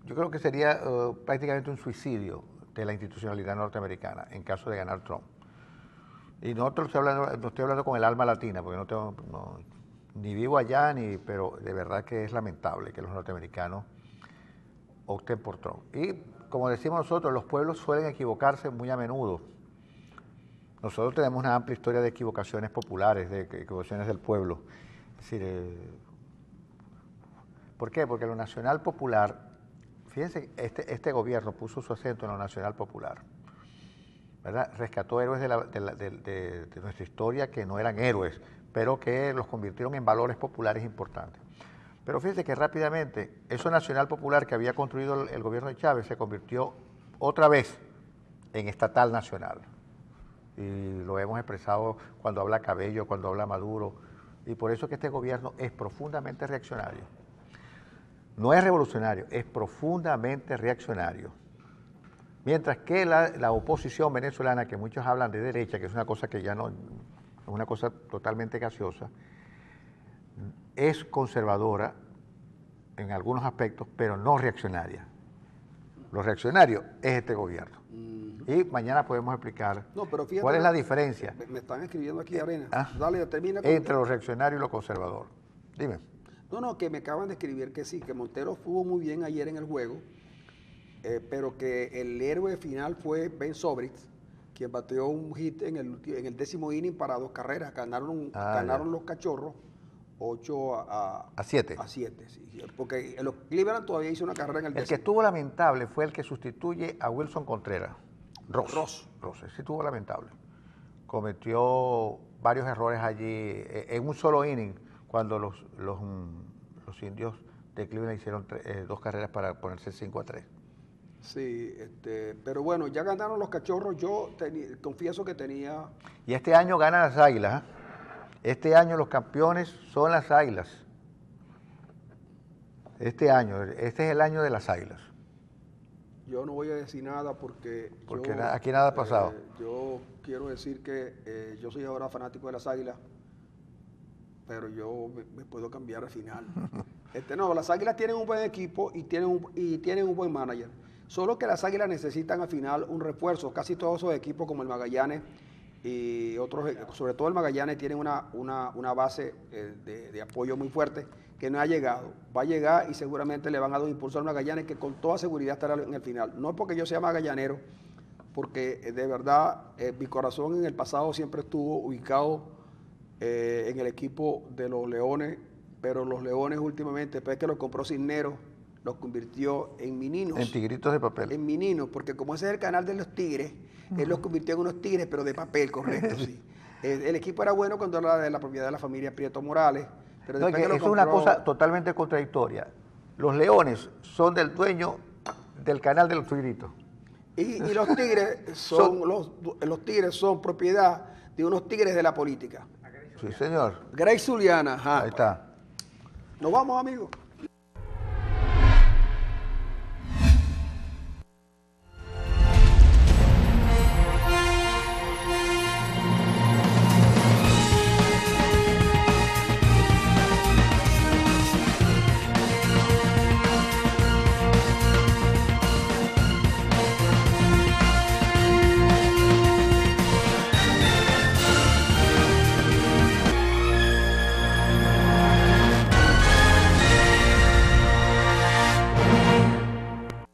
Yo creo que sería prácticamente un suicidio de la institucionalidad norteamericana en caso de ganar Trump. Y no estoy hablando con el alma latina, porque ni vivo allá, pero de verdad que es lamentable que los norteamericanos opten por Trump. Y como decimos nosotros, los pueblos suelen equivocarse muy a menudo. Nosotros tenemos una amplia historia de equivocaciones populares, de equivocaciones del pueblo. Es decir, ¿por qué? Porque lo nacional popular, fíjense, este gobierno puso su acento en lo nacional popular. ¿verdad? Rescató héroes de nuestra historia que no eran héroes, pero que los convirtieron en valores populares importantes. Pero fíjese que rápidamente eso nacional popular que había construido el gobierno de Chávez se convirtió otra vez en estatal nacional. Y lo hemos expresado cuando habla Cabello, cuando habla Maduro, y por eso que este gobierno es profundamente reaccionario. No es revolucionario, es profundamente reaccionario. Mientras que la oposición venezolana, que muchos hablan de derecha, que es una cosa que ya no, es una cosa totalmente gaseosa, es conservadora en algunos aspectos, pero no reaccionaria. Lo reaccionario es este gobierno. Y mañana podemos explicar cuál es la diferencia. Me están escribiendo aquí, Arena. Dale, termina entre lo reaccionario y lo conservador. Dime. No, que me acaban de escribir que sí, que Montero estuvo muy bien ayer en el juego, pero que el héroe final fue Ben Zobrist, quien bateó un hit en el 10º inning para 2 carreras. Ganaron los Cachorros 8-7. A 7, sí. Porque los Cleveland todavía hizo una carrera en el 10º. El que estuvo lamentable fue el que sustituye a Wilson Contreras. Ross, ese estuvo lamentable. Cometió varios errores allí en un solo inning cuando los indios de Cleveland hicieron 2 carreras para ponerse 5-3. Sí, pero bueno, ya ganaron los Cachorros. Yo confieso que tenía... Y este año ganan las Águilas. Este año los campeones son las Águilas. Este es el año de las Águilas. Yo no voy a decir nada porque aquí nada ha pasado. Yo quiero decir que yo soy ahora fanático de las Águilas, pero yo me puedo cambiar al final. No, las Águilas tienen un buen equipo y tienen un buen manager. Solo que las Águilas necesitan al final un refuerzo. Casi todos esos equipos como el Magallanes y otros, sobre todo el Magallanes, tienen una base de apoyo muy fuerte que no ha llegado. Va a llegar y seguramente le van a dar un impulso al Magallanes que con toda seguridad estará en el final. No es porque yo sea magallanero, porque de verdad mi corazón en el pasado siempre estuvo ubicado en el equipo de los Leones, pero los Leones últimamente, después que los compró Cisneros, los convirtió en mininos. En tigritos de papel. En mininos, porque como ese es el canal de los tigres, él los convirtió en unos tigres, pero de papel, correcto, sí. El equipo era bueno cuando era de la propiedad de la familia Prieto Morales, pero después que lo compró... Es una cosa totalmente contradictoria. Los Leones son del dueño del canal de los tigritos. Y los tigres los tigres son propiedad de unos tigres de la política. Sí, señor. Grace Zuliana, ajá. Ahí está. Nos vamos, amigos.